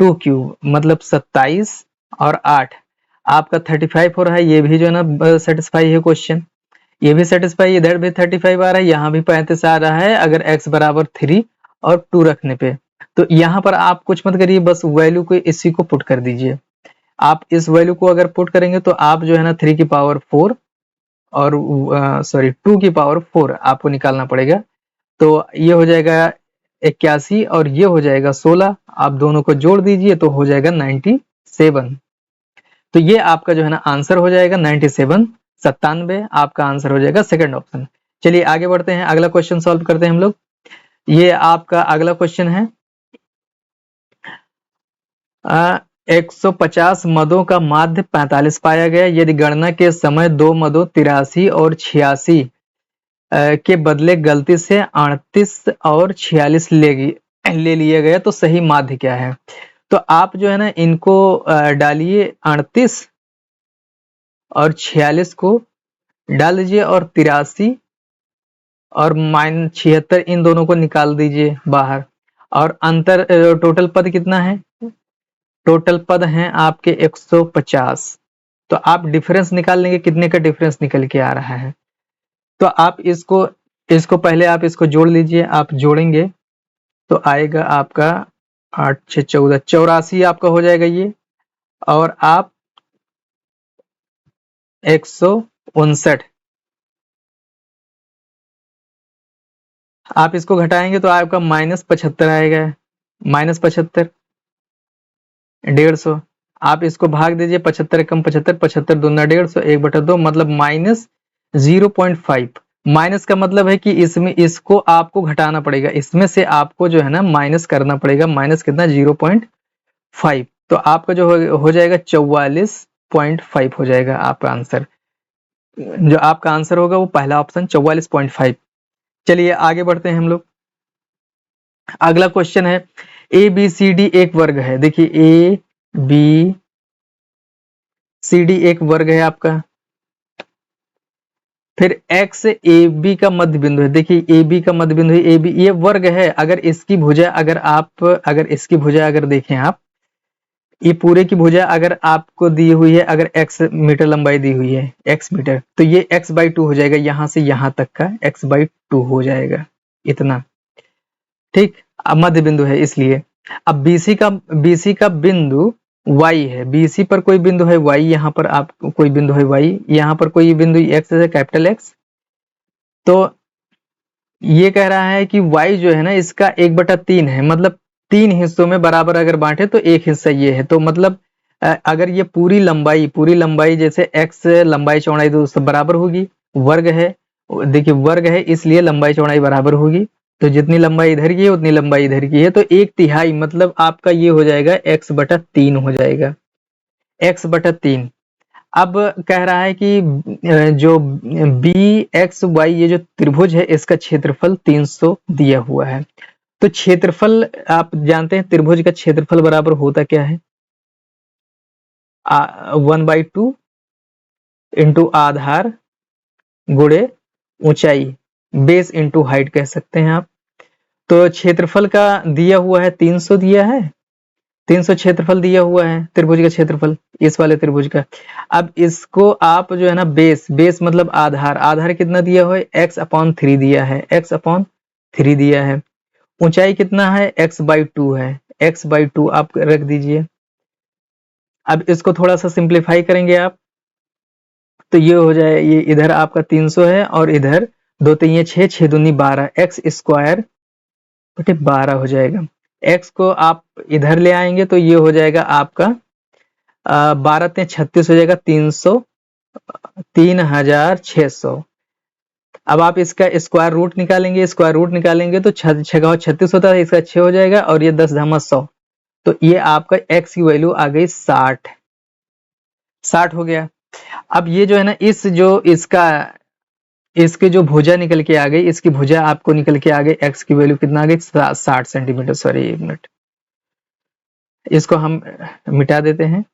S1: 2 क्यूब मतलब 27 और 8 आपका 35 हो रहा है। ये भी जो है ना सेटिस्फाई है क्वेश्चन, ये भी सेटिस्फाई, इधर भी 35 आ रहा है, यहाँ भी 35 आ रहा है अगर x बराबर 3 और 2 रखने पे। तो यहाँ पर आप कुछ मत करिए, बस वैल्यू को इसी को पुट कर दीजिए। आप इस वैल्यू को अगर पुट करेंगे तो आप जो है ना 3 की पावर 4 और 2 की पावर 4 आपको निकालना पड़ेगा। तो ये हो जाएगा 81 और ये हो जाएगा 16। आप दोनों को जोड़ दीजिए तो हो जाएगा 97। तो ये आपका जो है ना आंसर हो जाएगा 97, 97 आपका आंसर हो जाएगा सेकंड ऑप्शन। चलिए आगे बढ़ते हैं, अगला क्वेश्चन सॉल्व करते हैं हम लोग। ये आपका अगला क्वेश्चन है 150 मदों का माध्य 45 पाया गया, यदि गणना के समय दो मदों 83 और 86 के बदले गलती से 38 और 46 ले लिया गया तो सही माध्य क्या है। तो आप जो है ना इनको डालिए, 38 और 46 को डाल दीजिए और 83 और -76 इन दोनों को निकाल दीजिए बाहर, और अंतर टोटल पद कितना है, टोटल पद हैं आपके 150। तो आप डिफरेंस निकाल लेंगे, कितने का डिफरेंस निकल के आ रहा है। तो आप इसको इसको पहले आप इसको जोड़ लीजिए, आप जोड़ेंगे तो आएगा आपका 8 6 14 84 आपका हो जाएगा ये, और आप 159 आप इसको घटाएंगे तो आपका -75 आएगा, -75 150। आप इसको भाग दीजिए, 75 कम 75, 75 दूना 150, 1/2 मतलब -0.5। माइनस का मतलब है कि इसमें इसको आपको घटाना पड़ेगा, इसमें से आपको जो है ना माइनस करना पड़ेगा, माइनस कितना 0.5। तो आपका जो हो जाएगा 44.5 हो जाएगा आपका आंसर। जो आपका आंसर होगा वो पहला ऑप्शन 44.5। चलिए आगे बढ़ते हैं हम लोग। अगला क्वेश्चन है ए बी सी डी एक वर्ग है। देखिए ए बी सी डी एक वर्ग है आपका, फिर एक्स ए बी का मध्य बिंदु है। देखिए ए बी का मध्य बिंदु है, ए बी ये वर्ग है। अगर इसकी भुजा अगर इसकी भुजा अगर देखें आप, ये पूरे की भुजा अगर आपको दी हुई है, अगर x मीटर लंबाई दी हुई है, x मीटर, तो ये x/2 हो जाएगा, यहां से यहां तक का x/2 हो जाएगा इतना, ठीक। अब मध्य बिंदु है इसलिए। अब BC का बिंदु y है, BC पर कोई बिंदु है y, यहाँ पर आप कोई बिंदु है y, यहाँ पर कोई बिंदु x है, कैपिटल X। तो ये कह रहा है कि y जो है ना इसका 1/3 है, मतलब 3 हिस्सों में बराबर अगर बांटे तो एक हिस्सा ये है। तो मतलब अगर ये पूरी लंबाई जैसे x लंबाई चौड़ाई तो सब बराबर होगी, वर्ग है, देखिए वर्ग है इसलिए लंबाई चौड़ाई बराबर होगी। तो जितनी लंबाई इधर की है उतनी लंबाई इधर की है, तो 1/3 मतलब आपका ये हो जाएगा x/3 हो जाएगा, x/3। अब कह रहा है कि जो बी एक्स वाई ये जो त्रिभुज है इसका क्षेत्रफल 300 दिया हुआ है। तो क्षेत्रफल आप जानते हैं त्रिभुज का क्षेत्रफल बराबर होता क्या है, 1/2 इंटू आधार गुणे ऊंचाई, बेस इंटू हाइट कह सकते हैं आप। तो क्षेत्रफल का दिया हुआ है 300 दिया है, 300 क्षेत्रफल दिया हुआ है त्रिभुज का क्षेत्रफल, इस वाले त्रिभुज का। अब इसको आप जो है ना बेस मतलब आधार कितना दिया हुआ है, x/3 दिया है, x/3 दिया है। ऊंचाई कितना है, x/2 है, x/2 आप रख दीजिए। अब इसको थोड़ा सा सिंप्लीफाई करेंगे आप तो ये हो जाए, ये इधर आपका 300 है और इधर 2 3 6 6 दूनी 12, x² बटे 12 हो जाएगा। x को आप इधर ले आएंगे तो ये हो जाएगा आपका 12 3 36 हो जाएगा, 3600। अब आप इसका स्क्वायर रूट निकालेंगे तो 6 36 होता है, इसका 6 हो जाएगा और ये 10 धामा 100। तो ये आपका x की वैल्यू आ गई 60 हो गया। अब ये जो है ना इसके जो भुजा निकल के आ गई, इसकी भुजा आपको निकल के आ गई, x की वैल्यू कितना आ गई 60 सेंटीमीटर। सॉरी एक मिनट, इसको हम मिटा देते हैं।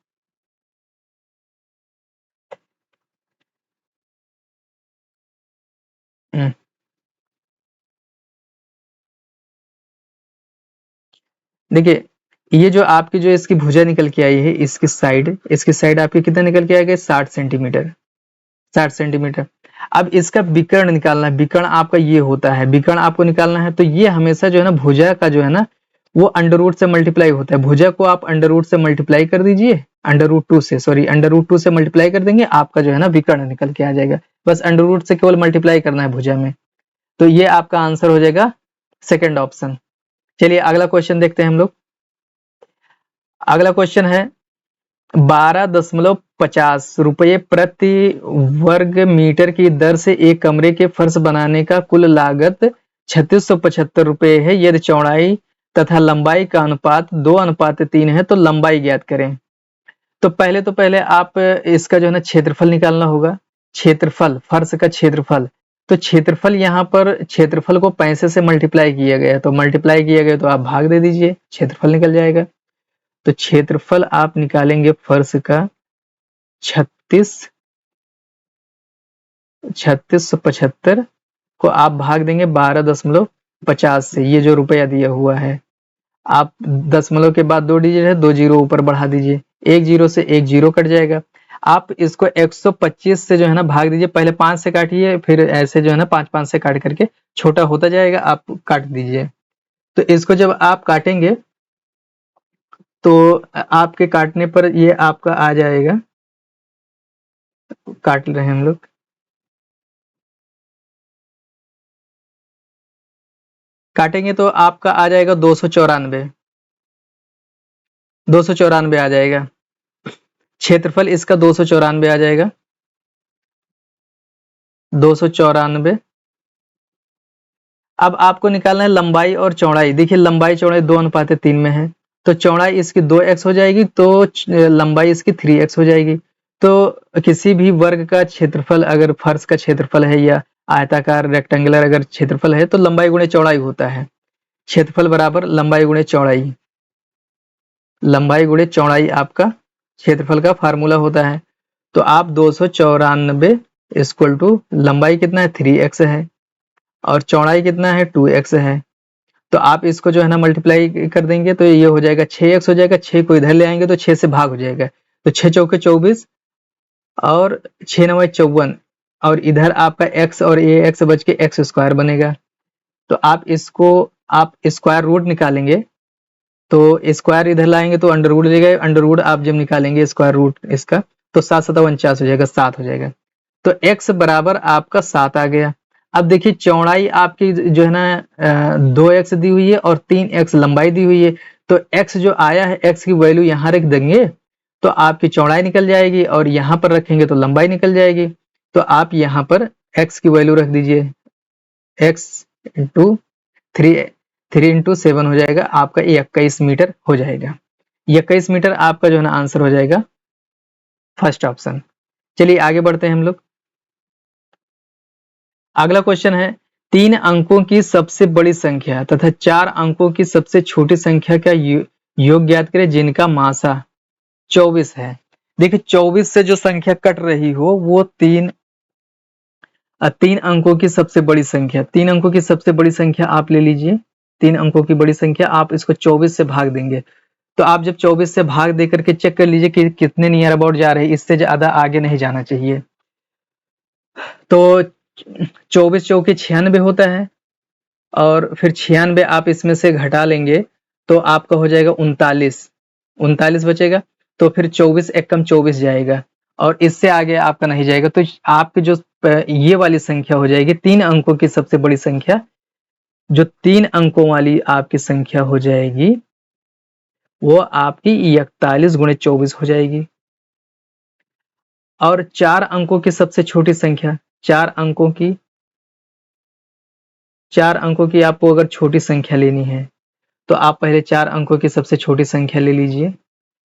S1: देखिए ये जो आपकी जो इसकी भुजा निकल के आई है, इसकी साइड आपकी कितना निकल के आ गई 60 सेंटीमीटर, 60 सेंटीमीटर। अब इसका विकर्ण निकालना है, विकर्ण आपका ये होता है, विकर्ण आपको निकालना है। तो ये हमेशा जो है ना भुजा का जो है ना वो अंडर रूट से मल्टीप्लाई होता है। भुजा को आप अंडर रूट से मल्टीप्लाई कर दीजिए, अंडर रूट टू से मल्टीप्लाई कर देंगे, आपका जो है ना विकर्ण निकल के आ जाएगा। बस अंडर रूट से केवल मल्टीप्लाई करना है भुजा में। तो ये आपका आंसर हो जाएगा सेकेंड ऑप्शन। चलिए अगला क्वेश्चन देखते हैं हम लोग। अगला क्वेश्चन है 12.50 रुपये प्रति वर्ग मीटर की दर से एक कमरे के फर्श बनाने का कुल लागत 3675 रुपये है। यदि चौड़ाई तथा लंबाई का अनुपात 2:3 है तो लंबाई ज्ञात करें। तो पहले आप इसका जो है ना क्षेत्रफल निकालना होगा। क्षेत्रफल, फर्श का क्षेत्रफल, तो क्षेत्रफल यहाँ पर क्षेत्रफल को 65 से मल्टीप्लाई किया गया, तो मल्टीप्लाई किया गया तो आप भाग दे दीजिए, क्षेत्रफल निकल जाएगा। तो क्षेत्रफल आप निकालेंगे फर्श का 3675 को आप भाग देंगे 12.50 से, ये जो रुपया दिया हुआ है। आप दशमलव के बाद 2 डिजिट है, 2 जीरो ऊपर बढ़ा दीजिए, 1 जीरो से 1 जीरो कट जाएगा। आप इसको 125 से जो है ना भाग दीजिए, पहले 5 से काटिए, फिर ऐसे जो है ना 5-5 से काट करके छोटा होता जाएगा, आप काट दीजिए। तो इसको जब आप काटेंगे तो आपके काटने पर ये आपका आ जाएगा, काट रहे हैं हम लोग, काटेंगे तो आपका आ जाएगा 294 आ जाएगा। क्षेत्रफल इसका 294 आ जाएगा, 294। अब आपको निकालना है लंबाई और चौड़ाई। देखिए लंबाई चौड़ाई 2:3 में है, तो चौड़ाई इसकी 2x हो जाएगी, तो लंबाई इसकी 3x हो जाएगी। तो किसी भी वर्ग का क्षेत्रफल, अगर फर्श का क्षेत्रफल है या आयताकार रेक्टेंगुलर अगर क्षेत्रफल है, तो लंबाई गुणे चौड़ाई होता है। क्षेत्रफल बराबर लंबाई गुणे चौड़ाई, लंबाई गुणे चौड़ाई आपका क्षेत्रफल का फार्मूला होता है। तो आप 294 इक्वल टू लंबाई कितना है 3x है और चौड़ाई कितना है 2x है। तो आप इसको जो है ना मल्टीप्लाई कर देंगे तो ये हो जाएगा 6x हो जाएगा, 6 को इधर ले आएंगे तो 6 से भाग हो जाएगा, तो 6 चौके 24 और 6 नवा 54, और इधर आपका x और ये x बच के x स्क्वायर बनेगा। तो आप इसको आप स्क्वायर रूट निकालेंगे, तो स्क्वायर इधर लाएंगे तो अंडर रूट देगा, अंडर रूट आप जब निकालेंगे स्क्वायर रूट इसका तो 7×7=49 हो जाएगा, 7 हो जाएगा। तो x बराबर आपका 7 आ गया। अब देखिए चौड़ाई आपकी जो है ना 2x दी हुई है और 3x लंबाई दी हुई है, तो x जो आया है x की वैल्यू यहाँ रख देंगे तो आपकी चौड़ाई निकल जाएगी, और यहाँ पर रखेंगे तो लंबाई निकल जाएगी। तो आप यहाँ पर x की वैल्यू रख दीजिए, x इंटू 3 3 × 7 हो जाएगा, आपका 21 मीटर हो जाएगा। 21 मीटर आपका जो है ना आंसर हो जाएगा फर्स्ट ऑप्शन। चलिए आगे बढ़ते हैं हम लोग। अगला क्वेश्चन है 3 अंकों की सबसे बड़ी संख्या तथा 4 अंकों की सबसे छोटी संख्या का योग ज्ञात करें जिनका मासा 24 है। देखिए 24 से जो संख्या कट रही हो वो 3 अंकों की सबसे बड़ी संख्या, 3 अंकों की सबसे बड़ी संख्या आप ले लीजिए, 3 अंकों की बड़ी संख्या आप इसको 24 से भाग देंगे। तो आप जब 24 से भाग दे करके चेक कर लीजिए कि कितने नियर अबाउट जा रहे हैं, इससे ज्यादा आगे नहीं जाना चाहिए। तो 24 चौके 96 होता है, और फिर 96 आप इसमें से घटा लेंगे तो आपका हो जाएगा 39 बचेगा। तो फिर 24 एकम 24 जाएगा और इससे आगे आपका नहीं जाएगा। तो आपकी जो ये वाली संख्या हो जाएगी 3 अंकों की सबसे बड़ी संख्या, जो 3 अंकों वाली आपकी संख्या हो जाएगी वो आपकी 41 × 24 हो जाएगी। और 4 अंकों की सबसे छोटी संख्या, 4 अंकों की आपको अगर छोटी संख्या लेनी है तो आप पहले 4 अंकों की सबसे छोटी संख्या ले लीजिए,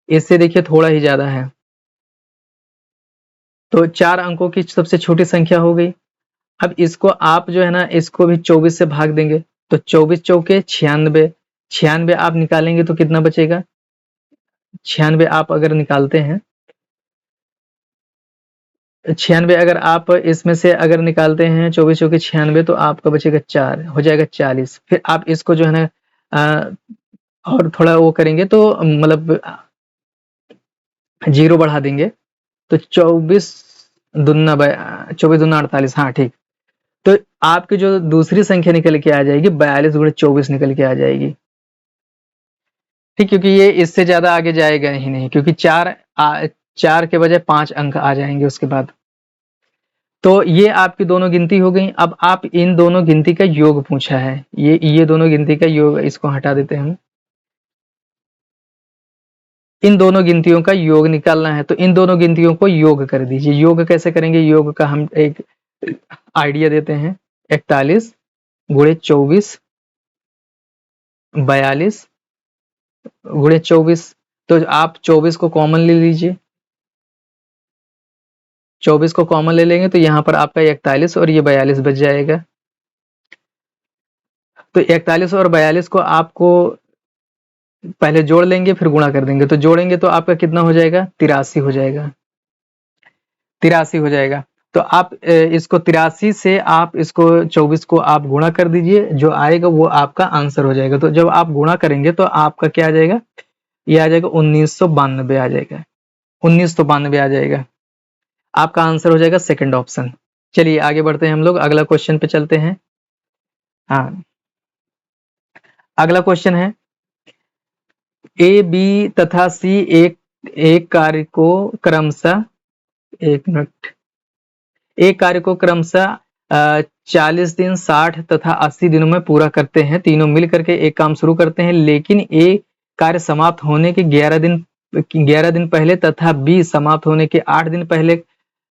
S1: इससे देखिए थोड़ा ही ज्यादा है। तो 4 अंकों की सबसे छोटी संख्या हो गई। अब इसको आप जो है ना इसको भी 24 से भाग देंगे, तो 24 चौके 96, 96 आप निकालेंगे तो कितना बचेगा, 96 आप अगर निकालते हैं, 96 अगर आप इसमें से अगर निकालते हैं 24 चौके 96 तो आपका बचेगा 4, हो जाएगा 40। फिर आप इसको जो है ना और थोड़ा वो करेंगे तो मतलब 0 बढ़ा देंगे, तो 24 दूना 48, हाँ ठीक। तो आपकी जो दूसरी संख्या निकल के आ जाएगी 42 × 24 निकल के आ जाएगी, ठीक, क्योंकि ये इससे ज्यादा आगे जाएगा ही नहीं, क्योंकि 4 के बजाय 5 अंक आ जाएंगे उसके बाद। तो ये आपकी दोनों गिनती हो गई। अब आप इन दोनों गिनती का योग पूछा है, ये दोनों गिनती का योग, इसको हटा देते हैं हम। इन दोनों गिनतियों का योग निकालना है, तो इन दोनों गिनतियों को योग कर दीजिए। योग कैसे करेंगे, योग का हम एक आइडिया देते हैं। 41 गुणे 24 42 गुणे 24, तो आप 24 को कॉमन ले लीजिए। 24 को कॉमन ले लेंगे तो यहाँ पर आपका 41 और ये 42 बच जाएगा। तो 41 और 42 को आपको पहले जोड़ लेंगे फिर गुणा कर देंगे, तो जोड़ेंगे तो आपका कितना हो जाएगा, 83 हो जाएगा। 83 हो जाएगा। तो आप इसको 83 से आप इसको 24 को आप गुणा कर दीजिए, जो आएगा वो आपका आंसर हो जाएगा। तो जब आप गुणा करेंगे तो आपका क्या आ जाएगा, ये आ जाएगा 1992 आ जाएगा, 1992 आ जाएगा। आपका आंसर हो जाएगा सेकंड ऑप्शन। चलिए आगे बढ़ते हैं हम लोग, अगला क्वेश्चन पे चलते हैं। हाँ, अगला क्वेश्चन है ए, बी तथा सी एक एक कार्य को क्रमशः, एक मिनट, एक कार्य को क्रमशः 40 दिन, 60 तथा 80 दिनों में पूरा करते हैं। तीनों मिल करके एक काम शुरू करते हैं, लेकिन ए कार्य समाप्त होने के 11 दिन पहले तथा बी समाप्त होने के 8 दिन पहले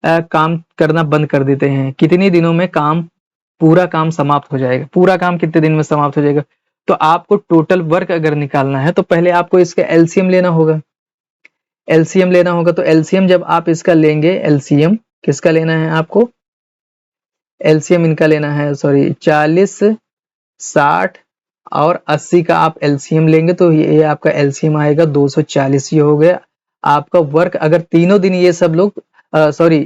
S1: काम करना बंद कर देते हैं। कितने दिनों में पूरा काम समाप्त हो जाएगा, पूरा काम कितने दिन में समाप्त हो जाएगा। तो आपको टोटल वर्क अगर निकालना है तो पहले आपको इसका एलसीएम लेना होगा। एलसीएम लेना होगा, तो एलसीएम जब आप इसका लेंगे, एलसीएम किसका लेना है आपको, एलसीएम इनका लेना है, सॉरी 40, 60 और 80 का आप एलसीएम लेंगे तो ये आपका एलसीएम आएगा 240। ये हो गया आपका वर्क। अगर तीनों दिन ये सब लोग सॉरी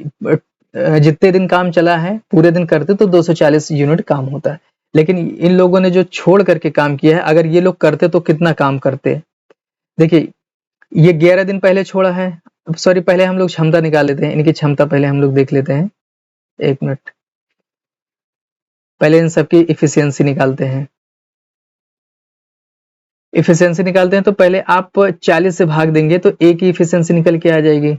S1: जितने दिन काम चला है पूरे दिन करते तो 240 यूनिट काम होता है। लेकिन इन लोगों ने जो छोड़ करके काम किया है, अगर ये लोग करते तो कितना काम करते। देखिए ये 11 दिन पहले छोड़ा है, सॉरी पहले हम लोग क्षमता निकाल लेते हैं, इनकी क्षमता पहले हम लोग देख लेते हैं। एक मिनट, पहले इन सबकी इफिशियंसी निकालते हैं। इफिशियंसी निकालते हैं तो पहले आप 40 से भाग देंगे तो ए की इफिशियंसी निकल के आ जाएगी।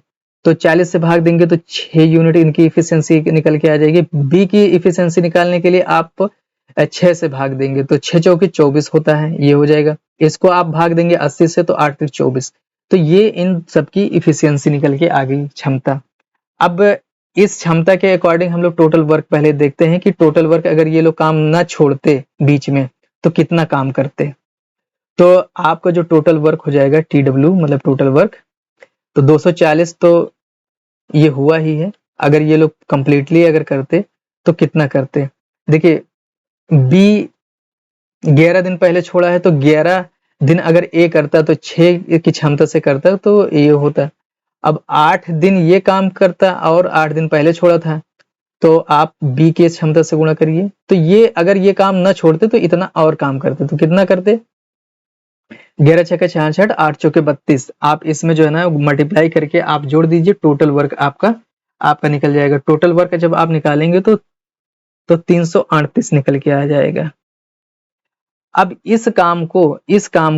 S1: तो 40 से भाग देंगे तो 6 यूनिट इनकी इफिशियंसी निकल के आ जाएगी। बी की इफिशियंसी निकालने के लिए आप 6 से भाग देंगे तो 6 चौके 24 होता है, ये हो जाएगा। इसको आप भाग देंगे 80 से तो 8 तिक 24। तो ये इन सबकी इफिशियंसी निकल के आ गई, क्षमता। अब इस क्षमता के अकॉर्डिंग हम लोग टोटल वर्क पहले देखते हैं कि टोटल वर्क अगर ये लोग काम ना छोड़ते बीच में तो कितना काम करते। तो आपका जो टोटल वर्क हो जाएगा TW मतलब टोटल वर्क, तो 240 तो ये हुआ ही है। अगर ये लोग कंप्लीटली अगर करते तो कितना करते। देखिए बी 11 दिन पहले छोड़ा है तो 11 दिन अगर ए करता तो 6 की क्षमता से करता तो ये होता। अब 8 दिन ये काम करता और 8 दिन पहले छोड़ा था, तो आप बी की क्षमता से गुणा करिए। तो ये अगर ये काम न छोड़ते तो इतना और काम करते, तो कितना करते, 11 छक्के 66, 8 चौके 32। आप इसमें जो है ना मल्टीप्लाई करके आप जोड़ दीजिए, टोटल वर्क आपका निकल जाएगा। टोटल वर्क जब आप निकालेंगे तो 338 निकल के आ जाएगा। अब इस काम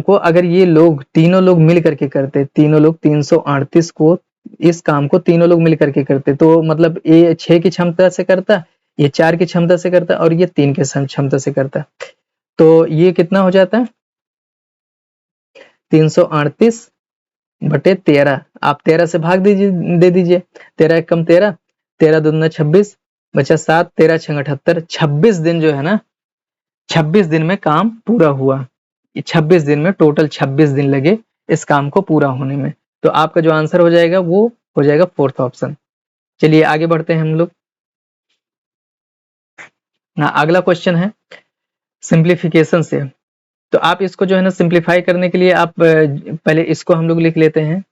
S1: को अगर ये लोग तीनों लोग मिल करके करते, तीनों लोग 338 को, इस काम को तीनों लोग मिल करके करते, तो मतलब ये 6 की क्षमता से करता, ये 4 की क्षमता से करता और ये 3 की क्षमता से करता। तो ये कितना हो जाता है, 338 बटे 13। आप 13 से भाग दे दीजिए। 13 एक कम 13, 13 दूना 26, बचा 7, 13 छंग 78। 26 दिन जो है ना, 26 दिन में काम पूरा हुआ। 26 दिन में टोटल 26 दिन लगे इस काम को पूरा होने में। तो आपका जो आंसर हो जाएगा वो हो जाएगा फोर्थ ऑप्शन। चलिए आगे बढ़ते हैं हम लोग। अगला क्वेश्चन है सिंप्लीफिकेशन से। तो आप इसको जो है ना सिंप्लीफाई करने के लिए आप पहले इसको हम लोग लिख लेते हैं।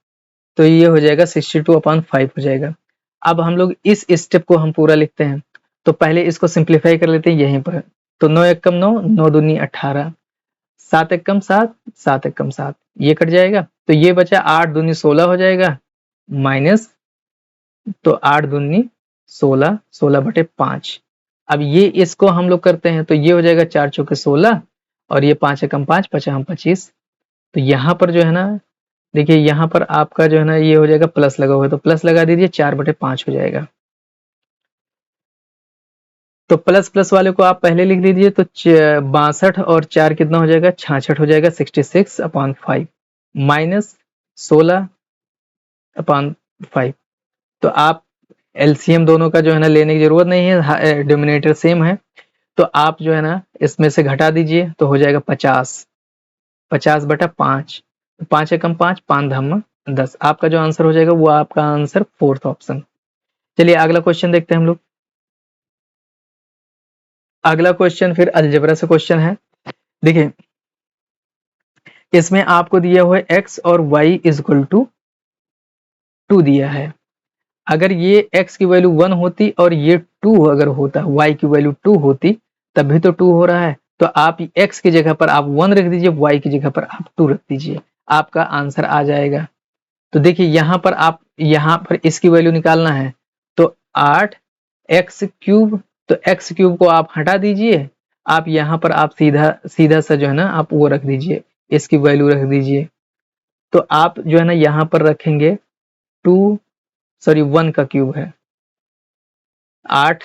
S1: तो ये हो जाएगा 62/5 हो जाएगा। अब हम लोग इस स्टेप को हम पूरा लिखते हैं, तो पहले इसको सिंप्लीफाई कर लेते हैं यहीं पर। तो 9 एक कम 9, 9 दूनी 18, 7 एक कम 7, 7 एक कम 7, ये कट जाएगा। तो ये बचा 8 दूनी 16 हो जाएगा, माइनस, तो 8 दूनी 16, 16 बटे 5। अब ये इसको हम लोग करते हैं तो ये हो जाएगा 4 चौके 16 और ये 5 एकम 5, 5 हम 25। तो यहाँ पर जो है ना देखिए, यहाँ पर आपका जो है ना ये हो जाएगा प्लस लगा हुआ है, तो प्लस लगा दीजिए, 4 बटे 5 हो जाएगा। तो प्लस प्लस वाले को आप पहले लिख लीजिए, तो 62 और 4 कितना हो जाएगा, 66 हो जाएगा, 66/5 माइनस 16/5। तो आप एलसीएम दोनों का जो है ना लेने की जरूरत नहीं है, डिनोमिनेटर सेम है, तो आप जो है ना इसमें से घटा दीजिए तो हो जाएगा 50। 50/5, 5 एकम 5, 5 धम्म 10। आपका जो आंसर हो जाएगा वो आपका आंसर फोर्थ ऑप्शन। चलिए अगला क्वेश्चन देखते हैं हम लोग। अगला क्वेश्चन फिर अलजेब्रा से क्वेश्चन है। देखिए इसमें आपको दिया हुआ है x और y इज इक्वल टू 2 दिया है। अगर ये x की वैल्यू 1 होती और ये 2 अगर होता, y की वैल्यू 2 होती, तभी तो 2 हो रहा है। तो आप x की जगह पर आप 1 रख दीजिए, y की जगह पर आप 2 रख दीजिए, आपका आंसर आ जाएगा। तो देखिए यहाँ पर आप यहाँ पर इसकी वैल्यू निकालना है, तो 8x3, तो x3 को आप हटा दीजिए, आप यहाँ पर आप सीधा सीधा सा जो है ना आप वो रख दीजिए, इसकी वैल्यू रख दीजिए। तो आप जो है ना यहाँ पर रखेंगे 1 का क्यूब है 8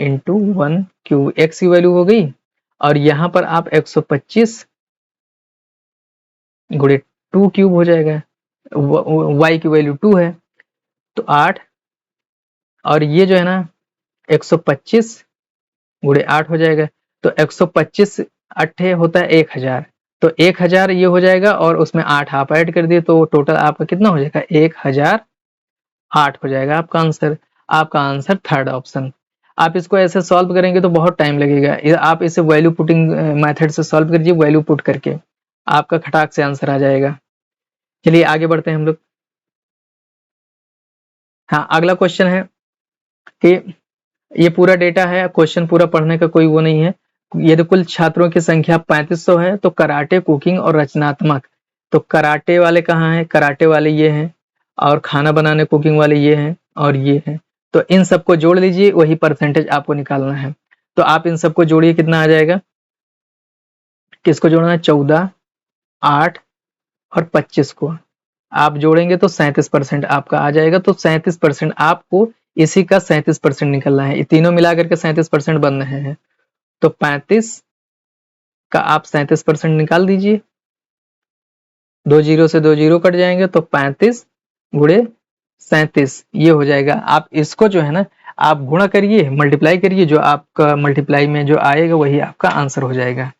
S1: इंटू 1 क्यूब, x की वैल्यू हो गई, और यहाँ पर आप 125 गुणे 2 क्यूब हो जाएगा, y की वैल्यू 2 है, तो 8, और ये जो है ना 125 गुणे 8 हो जाएगा, तो 125 8 होता है 1000, तो 1000 ये हो जाएगा, और उसमें 8 आप ऐड कर दिए, तो टोटल आपका कितना हो जाएगा 1008 हो जाएगा आपका आंसर। आपका आंसर थर्ड ऑप्शन। आप इसको ऐसे सॉल्व करेंगे तो बहुत टाइम लगेगा, आप इसे वैल्यू पुटिंग मेथड से सॉल्व करिए, वैल्यू पुट करके आपका खटाक से आंसर आ जाएगा। चलिए आगे बढ़ते हैं हम लोग। हाँ अगला क्वेश्चन है कि ये पूरा डेटा है, क्वेश्चन पूरा पढ़ने का कोई वो नहीं है। यदि कुल छात्रों की संख्या 3500 है तो कराटे, कुकिंग और रचनात्मक, तो कराटे वाले कहाँ हैं, कराटे वाले ये हैं, और खाना बनाने कुकिंग वाले ये हैं, और ये हैं, तो इन सबको जोड़ लीजिए, वही परसेंटेज आपको निकालना है। तो आप इन सबको जोड़िए, कितना आ जाएगा, किसको जोड़ना है, 14, 8 और 25 को आप जोड़ेंगे तो 37% आपका आ जाएगा। तो 37% आपको इसी का 37% निकलना है, ये तीनों मिलाकर के 37% बन रहे हैं, तो 35 का आप 37% निकाल दीजिए, 2 जीरो से 2 जीरो कट जाएंगे, तो 35 गुणे 37 ये हो जाएगा। आप इसको जो है ना आप गुणा करिए, मल्टीप्लाई करिए, जो आपका मल्टीप्लाई में जो आएगा वही आपका आंसर हो जाएगा।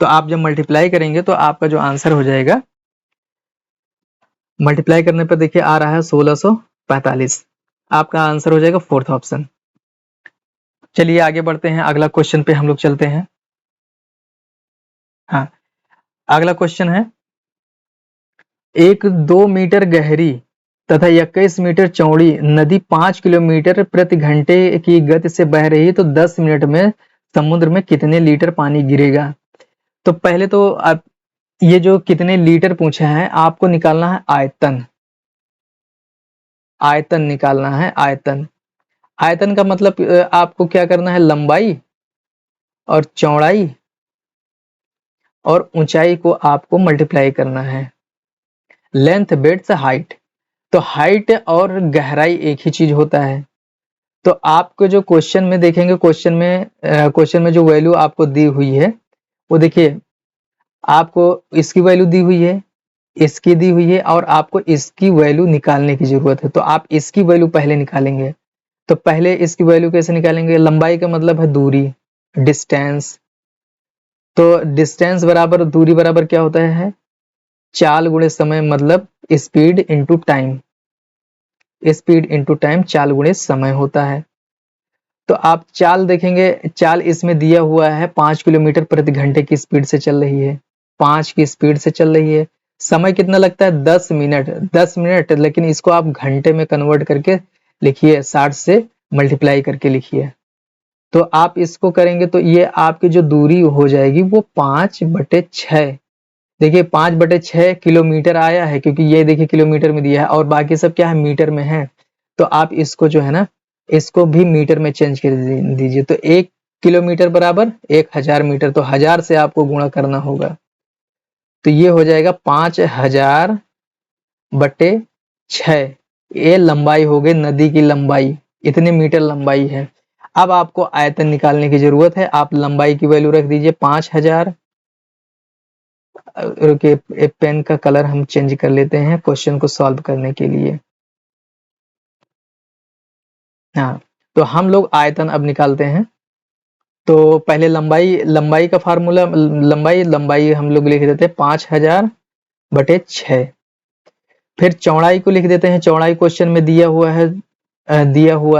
S1: तो आप जब मल्टीप्लाई करेंगे तो आपका जो आंसर हो जाएगा, मल्टीप्लाई करने पर देखिए आ रहा है 1645, आपका आंसर हो जाएगा फोर्थ ऑप्शन। चलिए आगे बढ़ते हैं, अगला क्वेश्चन पे हम लोग चलते हैं। हाँ अगला क्वेश्चन है, एक 2 मीटर गहरी तथा 21 मीटर चौड़ी नदी 5 किलोमीटर प्रति घंटे की गति से बह रही है, तो 10 मिनट में समुद्र में कितने लीटर पानी गिरेगा। तो पहले तो आप ये जो कितने लीटर पूछा है आपको निकालना है आयतन, आयतन निकालना है, आयतन। आयतन का मतलब आपको क्या करना है, लंबाई और चौड़ाई और ऊंचाई को आपको मल्टीप्लाई करना है, लेंथ बेड्थ हाइट। तो हाइट और गहराई एक ही चीज होता है। तो आपको जो क्वेश्चन में देखेंगे, क्वेश्चन में जो वैल्यू आपको दी हुई है वो देखिए, आपको इसकी वैल्यू दी हुई है, इसकी दी हुई है, और आपको इसकी वैल्यू निकालने की जरूरत है। तो आप इसकी वैल्यू पहले निकालेंगे। तो पहले इसकी वैल्यू कैसे निकालेंगे, लंबाई का मतलब है दूरी, डिस्टेंस। तो डिस्टेंस बराबर दूरी बराबर क्या होता है, चाल गुणे समय, मतलब speed into time, speed into time, चाल गुणे समय होता है। तो आप चाल देखेंगे, चाल इसमें दिया हुआ है 5 किलोमीटर प्रति घंटे की स्पीड से चल रही है, 5 की स्पीड से चल रही है। समय कितना लगता है, 10 मिनट, 10 मिनट, लेकिन इसको आप घंटे में कन्वर्ट करके लिखिए, 60 से मल्टीप्लाई करके लिखिए। तो आप इसको करेंगे तो ये आपकी जो दूरी हो जाएगी वो 5/6, देखिए 5/6 किलोमीटर आया है, क्योंकि ये देखिए किलोमीटर में दिया है, और बाकी सब क्या है, मीटर में है। तो आप इसको जो है ना इसको भी मीटर में चेंज कर दीजिए। तो 1 किलोमीटर बराबर 1000 मीटर, तो 1000 से आपको गुणा करना होगा, तो ये हो जाएगा 5000/6। ये लंबाई हो गई नदी की लंबाई, इतने मीटर लंबाई है। अब आपको आयतन निकालने की जरूरत है, आप लंबाई की वैल्यू रख दीजिए 5000, रुकिए, पेन का कलर हम चेंज कर लेते हैं क्वेश्चन को सॉल्व करने के लिए। हाँ, तो हम लोग आयतन अब निकालते हैं। तो पहले लंबाई का फार्मूला, लंबाई हम लोग लिख देते हैं 5000/6। फिर चौड़ाई को लिख देते हैं, चौड़ाई क्वेश्चन में दिया हुआ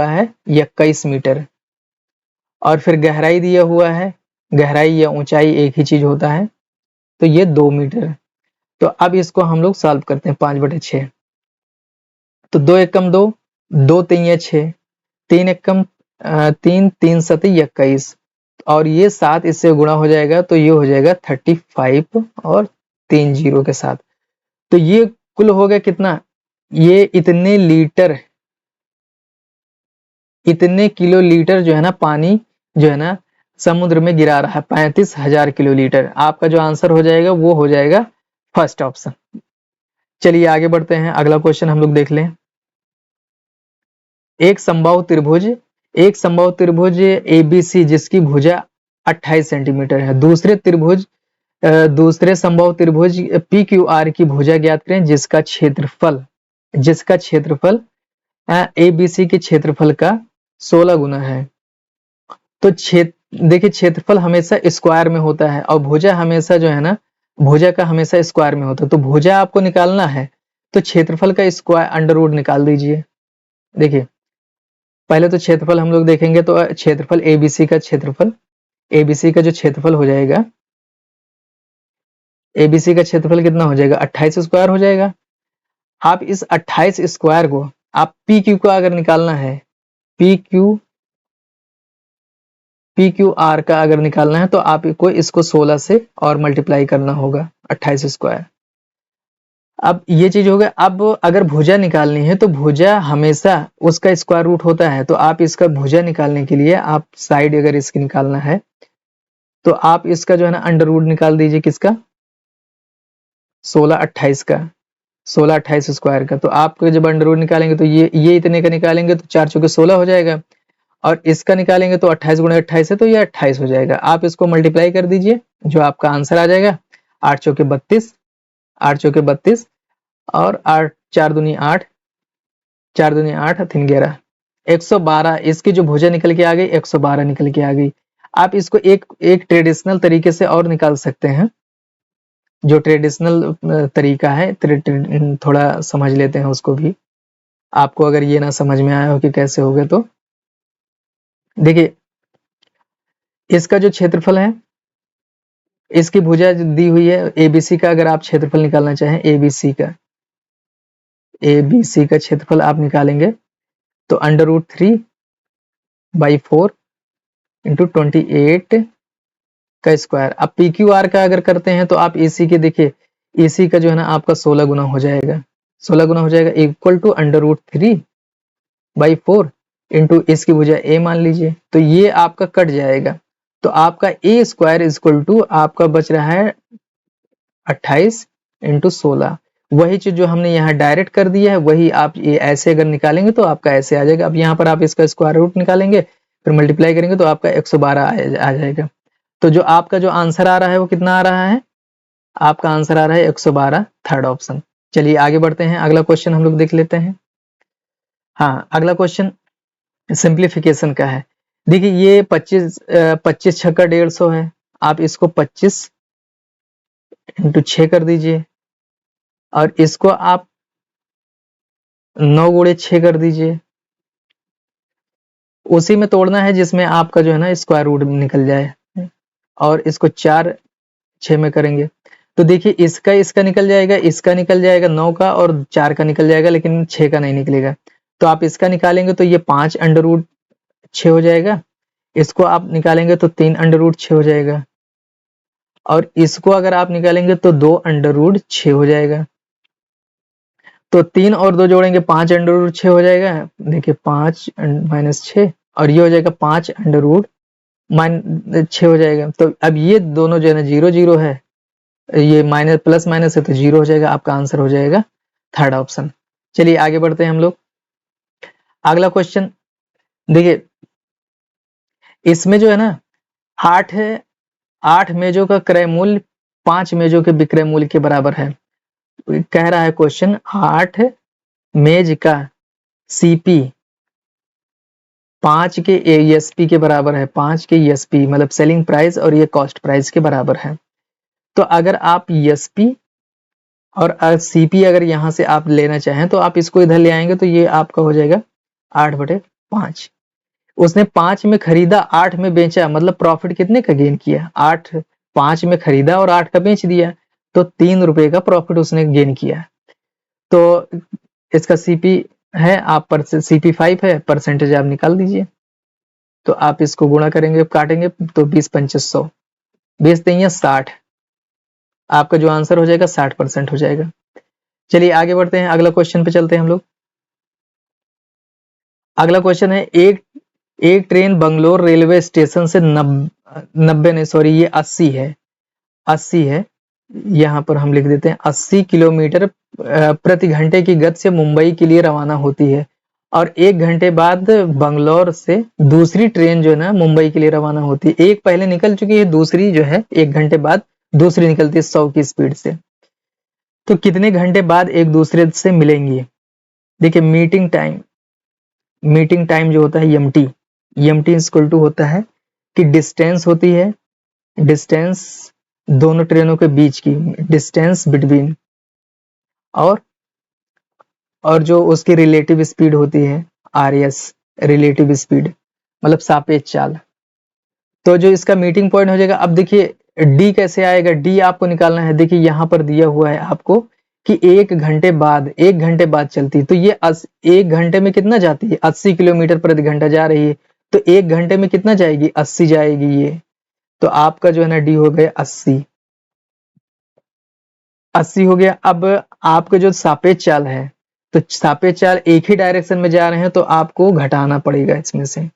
S1: है 21 मीटर। और फिर गहराई दिया हुआ है, गहराई या ऊंचाई एक ही चीज होता है, तो ये 2 मीटर। तो अब इसको हम लोग सॉल्व करते हैं 5/6। तो 2 एकम 2, 2 3 6, 3 एकम 3, 3 सती 21, और ये 7 इससे गुणा हो जाएगा तो ये हो जाएगा 35 और 3 जीरो के साथ। तो ये कुल हो गया कितना, ये इतने लीटर, इतने किलो लीटर जो है ना पानी जो है ना समुद्र में गिरा रहा है, 35,000 किलो लीटर। आपका जो आंसर हो जाएगा वो हो जाएगा फर्स्ट ऑप्शन। चलिए आगे बढ़ते हैं, अगला क्वेश्चन हम लोग देख लें। एक समबाहु त्रिभुज एबीसी जिसकी भुजा 28 सेंटीमीटर है। दूसरे समबाहु त्रिभुज पी क्यू आर की भुजा ज्ञात करें जिसका क्षेत्रफल एबीसी के क्षेत्रफल का 16 गुना है। तो देखिए, क्षेत्रफल हमेशा स्क्वायर में होता है और भुजा हमेशा जो है ना, भुजा का हमेशा स्क्वायर में होता है। तो भुजा आपको निकालना है तो क्षेत्रफल का स्क्वायर अंडर रूट निकाल दीजिए। देखिए, पहले तो क्षेत्रफल हम लोग देखेंगे, तो क्षेत्रफल एबीसी का जो क्षेत्रफल हो जाएगा, एबीसी का क्षेत्रफल कितना हो जाएगा, 28 स्क्वायर हो जाएगा। आप इस 28 स्क्वायर को, आप पी क्यू का अगर निकालना है, पी क्यू आर का अगर निकालना है तो आपको इसको 16 से और मल्टीप्लाई करना होगा, 28 स्क्वायर। अब ये चीज हो गया। अब अगर भुजा निकालनी है तो भुजा हमेशा उसका स्क्वायर रूट होता है, तो आप इसका भुजा निकालने के लिए, आप साइड अगर इसकी निकालना है तो आप इसका जो है ना अंडर रूट निकाल दीजिए, किसका, 16 28 स्क्वायर का। तो आप जब अंडर रूट निकालेंगे तो ये इतने का निकालेंगे तो 4 चौके 16 हो जाएगा, और इसका निकालेंगे तो 28 गुणे 28 है तो ये 28 हो जाएगा। आप इसको मल्टीप्लाई कर दीजिए, जो आपका आंसर आ जाएगा 8 चौके 32, 8 चौके 32, और 8 4 दूनी 8, 4 दूनी 8, 3 11, 112। इसकी जो भुजा निकल के आ गई 112 निकल के आ गई। आप इसको एक ट्रेडिशनल तरीके से और निकाल सकते हैं, जो ट्रेडिशनल तरीका है, थोड़ा समझ लेते हैं उसको भी। आपको अगर ये ना समझ में आया हो कि कैसे होगा, तो देखिए, इसका जो क्षेत्रफल है, इसकी भुजा दी हुई है एबीसी का। अगर आप क्षेत्रफल निकालना चाहें एबीसी का क्षेत्रफल आप निकालेंगे तो अंडर रूट 3/4 इंटू 28 का स्क्वायर। अब पी क्यू आर का अगर करते हैं तो आप एसी के, देखिए एसी का जो है ना आपका 16 गुना हो जाएगा, 16 गुना हो जाएगा, equal to under root 3/4 into इसकी भुजा ए मान लीजिए, तो ये आपका कट जाएगा। तो आपका ए स्क्वायर इक्वल टू आपका बच रहा है 28 इंटू 16। वही चीज जो हमने यहाँ डायरेक्ट कर दिया है, वही आप ये ऐसे अगर निकालेंगे तो आपका ऐसे आ जाएगा। अब यहाँ पर आप इसका स्क्वायर रूट निकालेंगे, फिर मल्टीप्लाई करेंगे तो आपका 112 आ जाएगा। तो जो आपका जो आंसर आ रहा है वो कितना आ रहा है, आपका आंसर आ रहा है 112, थर्ड ऑप्शन। चलिए आगे बढ़ते हैं, अगला क्वेश्चन हम लोग देख लेते हैं। हाँ, अगला क्वेश्चन सिंप्लीफिकेशन का है। देखिए, ये 25 छक्का 150 है। आप इसको 25 इंटू 6 कर दीजिए, और इसको आप 9 गुणे 6 कर दीजिए। उसी में तोड़ना है जिसमें आपका जो है ना स्क्वायर रूट निकल जाए, और इसको 4 6 में करेंगे तो देखिए, इसका निकल जाएगा, इसका निकल जाएगा 9 का, और 4 का निकल जाएगा, लेकिन 6 का नहीं निकलेगा। तो आप इसका निकालेंगे तो ये 5 अंडर रूट 6 हो जाएगा। इसको आप निकालेंगे तो 3 अंडर रूट 6 हो जाएगा, और इसको अगर आप निकालेंगे तो 2 अंडर रूट 6 हो जाएगा। तो 3 और 2 जोड़ेंगे 5 अंडर रूट 6 हो जाएगा। देखिए, 5 माइनस 6, और ये हो जाएगा 5 अंडर रूट माइनस 6 हो जाएगा। तो अब ये दोनों जो है ना 0 0 है, ये माइनस प्लस माइनस है तो 0 हो जाएगा। आपका आंसर हो जाएगा थर्ड ऑप्शन। चलिए आगे बढ़ते हैं हम लोग, अगला क्वेश्चन। देखिए, इसमें जो है ना 8 है, 8 मेजों का क्रय मूल्य 5 मेजों के विक्रय मूल्य के बराबर है। कह रहा है क्वेश्चन 8 मेज का सीपी 5 के एएसपी के बराबर है। 5 के एएसपी मतलब सेलिंग प्राइस और ये कॉस्ट प्राइस के बराबर है। तो अगर आप एएसपी और सीपी अगर यहाँ से आप लेना चाहें तो आप इसको इधर ले आएंगे तो ये आपका हो जाएगा 8/5। उसने 5 में खरीदा 8 में बेचा, मतलब प्रॉफिट कितने का गेन किया? 8 5 में खरीदा और 8 का बेच दिया, तो 3 रुपए का प्रॉफिट उसने गेन किया। तो इसका सीपी है, आप सीपी 5 है, परसेंटेज आप निकाल दीजिए। तो आप इसको गुणा करेंगे, काटेंगे तो 20/2500, 20 3 60, आपका जो आंसर हो जाएगा 60% हो जाएगा। चलिए आगे बढ़ते हैं, अगला क्वेश्चन पे चलते हैं हम लोग। अगला क्वेश्चन है, एक ट्रेन बंगलोर रेलवे स्टेशन से 90 नहीं सॉरी ये 80 है, 80 है, यहाँ पर हम लिख देते हैं 80 किलोमीटर प्रति घंटे की गति से मुंबई के लिए रवाना होती है और 1 घंटे बाद बंगलोर से दूसरी ट्रेन जो है ना मुंबई के लिए रवाना होती है। एक पहले निकल चुकी है, दूसरी जो है 1 घंटे बाद दूसरी निकलती है 100 की स्पीड से। तो कितने घंटे बाद एक दूसरे से मिलेंगी? देखिए मीटिंग टाइम जो होता है एमटी इक्वल टू होता है कि डिस्टेंस होती है, डिस्टेंस दोनों ट्रेनों के बीच की डिस्टेंस बिटवीन, और जो उसकी रिलेटिव स्पीड होती है आरएस, रिलेटिव स्पीड मतलब सापेक्ष चाल। तो जो इसका मीटिंग पॉइंट हो जाएगा, अब देखिए डी कैसे आएगा? डी आपको निकालना है। देखिए यहाँ पर दिया हुआ है आपको कि 1 घंटे बाद चलती है, तो ये 1 घंटे में कितना जाती है? 80 किलोमीटर प्रति घंटा जा रही है, तो 1 घंटे में कितना जाएगी? 80 जाएगी ये। तो आपका जो है ना डी हो गया 80, 80 हो गया। अब आपका जो सापेक्ष चाल है, तो सापेक्ष चाल एक ही डायरेक्शन में जा रहे हैं तो आपको घटाना पड़ेगा, इसमें से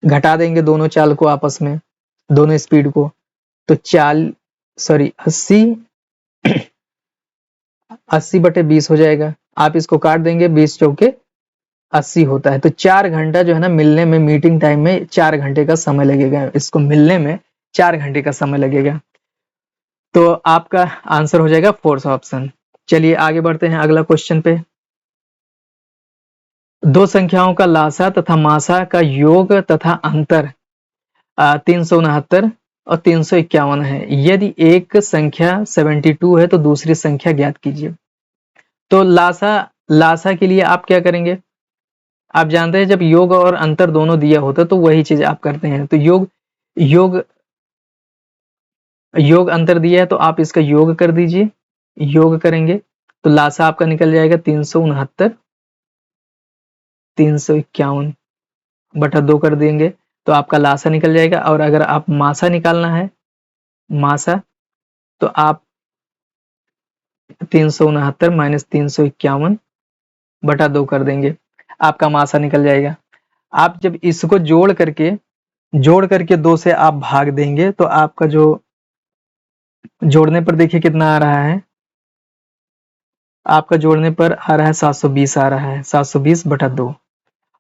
S1: घटा देंगे दोनों चाल को आपस में, दोनों स्पीड को। तो 80/20 हो जाएगा। आप इसको काट देंगे, 20 चौके 80 होता है। तो 4 घंटा जो है ना मिलने में, मीटिंग टाइम में 4 घंटे का समय लगेगा, इसको मिलने में 4 घंटे का समय लगेगा। तो आपका आंसर हो जाएगा फोर्थ ऑप्शन। चलिए आगे बढ़ते हैं अगला क्वेश्चन पे। दो संख्याओं का लासा तथा मासा का योग तथा अंतर 369 और 351 है। यदि एक संख्या 72 है तो दूसरी संख्या ज्ञात कीजिए। तो लासा के लिए आप क्या करेंगे? आप जानते हैं जब योग और अंतर दोनों दिया होता है तो वही चीज आप करते हैं। तो योग अंतर दिया है तो आप इसका योग कर दीजिए। योग करेंगे तो लासा आपका निकल जाएगा 369, 351/2 कर देंगे तो आपका लासा निकल जाएगा। और अगर आप मासा निकालना है, मासा, तो आप 369 - 351/2 कर देंगे, आपका मासा निकल जाएगा। आप जब इसको जोड़ करके 2 से आप भाग देंगे तो आपका जो जोड़ने पर देखिए कितना आ रहा है, आपका जोड़ने पर आ रहा है 720 आ रहा है, 720/2।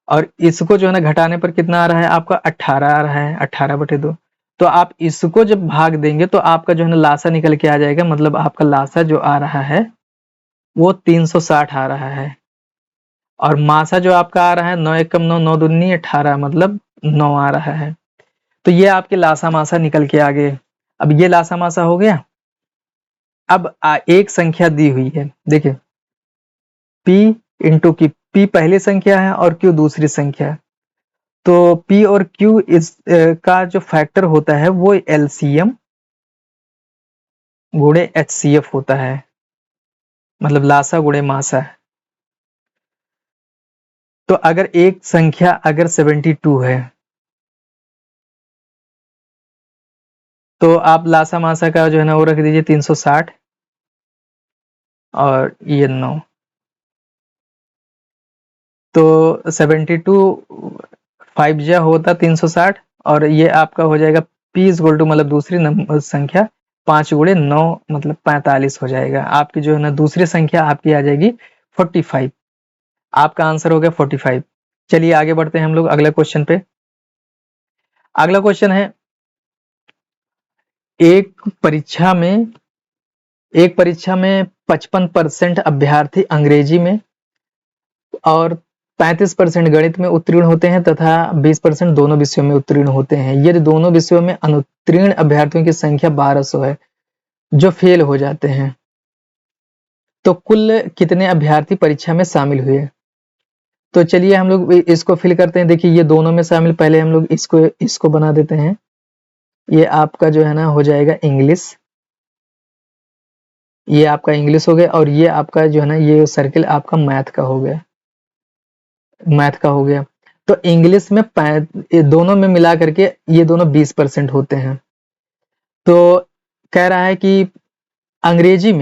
S1: और इसको जो है ना घटाने पर कितना आ रहा है आपका? 18 आ रहा है, 18/2। तो आप इसको जब भाग देंगे तो आपका जो है ना लासा निकल के आ जाएगा, मतलब आपका लासा जो आ रहा है वो 360 आ रहा है। और मासा जो आपका आ रहा है 9 एकम 9, 9 दूनी 18, मतलब 9 आ रहा है। तो ये आपके लासा मासा निकल के आ गए। अब ये लासा मासा हो गया। अब एक संख्या दी हुई है, देखिए P इंटू की, P पहली संख्या है और Q दूसरी संख्या है। तो P और Q का जो फैक्टर होता है वो LCM गुणे HCF होता है, मतलब लासा गुणे मासा है। तो अगर एक संख्या अगर 72 है तो आप लासा मासा का जो है ना वो रख दीजिए 360 और ये 9। तो 72 5 जा होता 360 और ये आपका हो जाएगा P इक्वल टू मतलब दूसरी नंबर संख्या 5 गुणे 9 मतलब 45 हो जाएगा। आपकी जो है ना दूसरी संख्या आपकी आ जाएगी 45। आपका आंसर हो गया 45। चलिए आगे बढ़ते हैं हम लोग अगला क्वेश्चन पे। अगला क्वेश्चन है एक परीक्षा में 55% अभ्यर्थी अंग्रेजी में और 35% गणित में उत्तीर्ण होते हैं तथा 20% दोनों विषयों में उत्तीर्ण होते हैं। यदि दोनों विषयों में अनुत्तीर्ण अभ्यर्थियों की संख्या 1200 है जो फेल हो जाते हैं, तो कुल कितने अभ्यर्थी परीक्षा में शामिल हुए? तो चलिए हम लोग इसको फिल करते हैं। देखिए ये दोनों में शामिल, पहले हम लोग इसको बना देते हैं। ये आपका जो है ना हो जाएगा इंग्लिश, ये आपका इंग्लिश हो गया, और ये आपका जो है ना ये सर्किल आपका मैथ का हो गया, मैथ का हो गया। तो इंग्लिश में ये दोनों में मिला करके ये दोनों 20% होते हैं। तो कह रहा है कि अंग्रेजी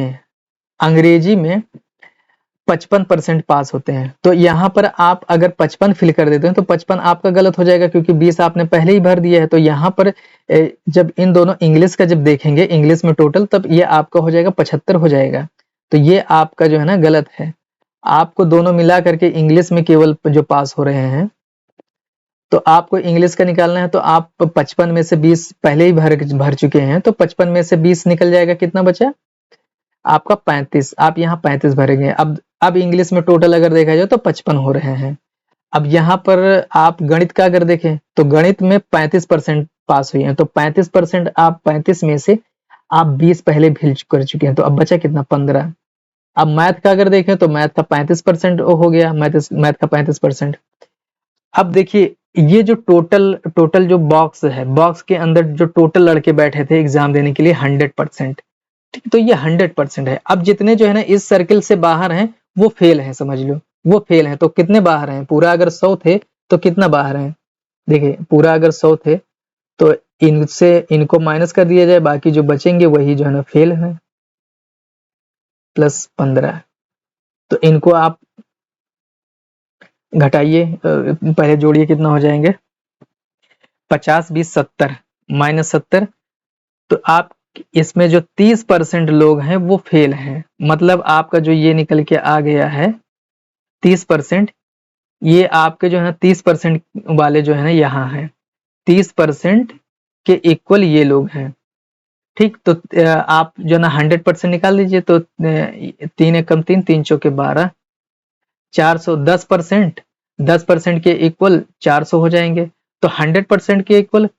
S1: में 55% पास होते हैं। तो यहाँ पर आप अगर 55 फिल कर देते हैं तो 55 आपका गलत हो जाएगा, क्योंकि 20 आपने पहले ही भर दिया है। तो यहाँ पर जब इन दोनों इंग्लिश का जब देखेंगे, इंग्लिश में टोटल, तब ये आपका हो जाएगा 75 हो जाएगा। तो ये आपका जो है ना गलत है। आपको दोनों मिला करके इंग्लिश में केवल जो पास हो रहे हैं, तो आपको इंग्लिश का निकालना है। तो आप 55 में से 20 पहले ही भर चुके हैं, तो 55 में से 20 निकल जाएगा, कितना बचा आपका 35। आप यहाँ 35 भरेंगे। अब इंग्लिश में टोटल अगर देखा जाए तो 55 हो रहे हैं। अब यहाँ पर आप गणित का अगर देखें तो गणित में 35% पास हुए हैं, तो 35% आप 35 में से आप 20 पहले फिल कर चुके हैं, तो अब बचा कितना 15। अब मैथ का अगर देखें तो मैथ का 35% हो गया, मैथ का 35%। अब देखिए ये जो टोटल जो बॉक्स है, बॉक्स के अंदर जो टोटल लड़के बैठे थे एग्जाम देने के लिए 100%, ठीक, तो ये 100% है। अब जितने जो है ना इस सर्किल से बाहर हैं वो फेल हैं, समझ लो वो फेल हैं। तो कितने बाहर हैं? पूरा अगर 100 थे तो कितना बाहर हैं? देखिए पूरा अगर 100 थे तो इनको माइनस कर दिया जाए, बाकी जो बचेंगे वही जो है ना फेल हैं, प्लस 15। तो इनको आप घटाइए, पहले जोड़िए, कितना हो जाएंगे 50 20 70 माइनस 70। तो आप इसमें जो 30% लोग हैं वो फेल हैं, मतलब आपका जो ये निकल के आ गया है 30%, ये आपके जो है ना 30% वाले जो है ना यहाँ है, 30% के इक्वल ये लोग हैं, ठीक। तो आप जो है ना 100% निकाल दीजिए। तो 3 एकम 3, 3 चौके 12, 400, 10% के इक्वल 400 हो जाएंगे। तो 100% के इक्वल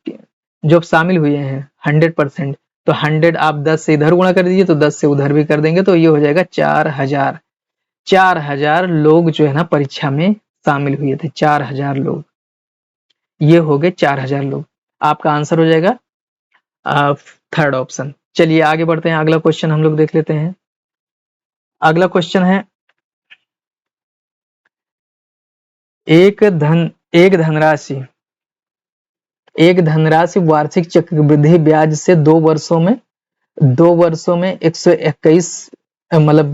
S1: जो शामिल हुए हैं 100%, तो 100 आप 10 से इधर गुणा कर दीजिए, तो 10 से उधर भी कर देंगे, तो ये हो जाएगा 4000 लोग जो है ना परीक्षा में शामिल हुए थे। 4000 लोग, ये हो गए 4000 लोग। आपका आंसर हो जाएगा थर्ड ऑप्शन। चलिए आगे बढ़ते हैं, अगला क्वेश्चन हम लोग देख लेते हैं। अगला क्वेश्चन है, एक धनराशि वार्षिक चक्रवृद्धि ब्याज से 2 वर्षों में 121 मतलब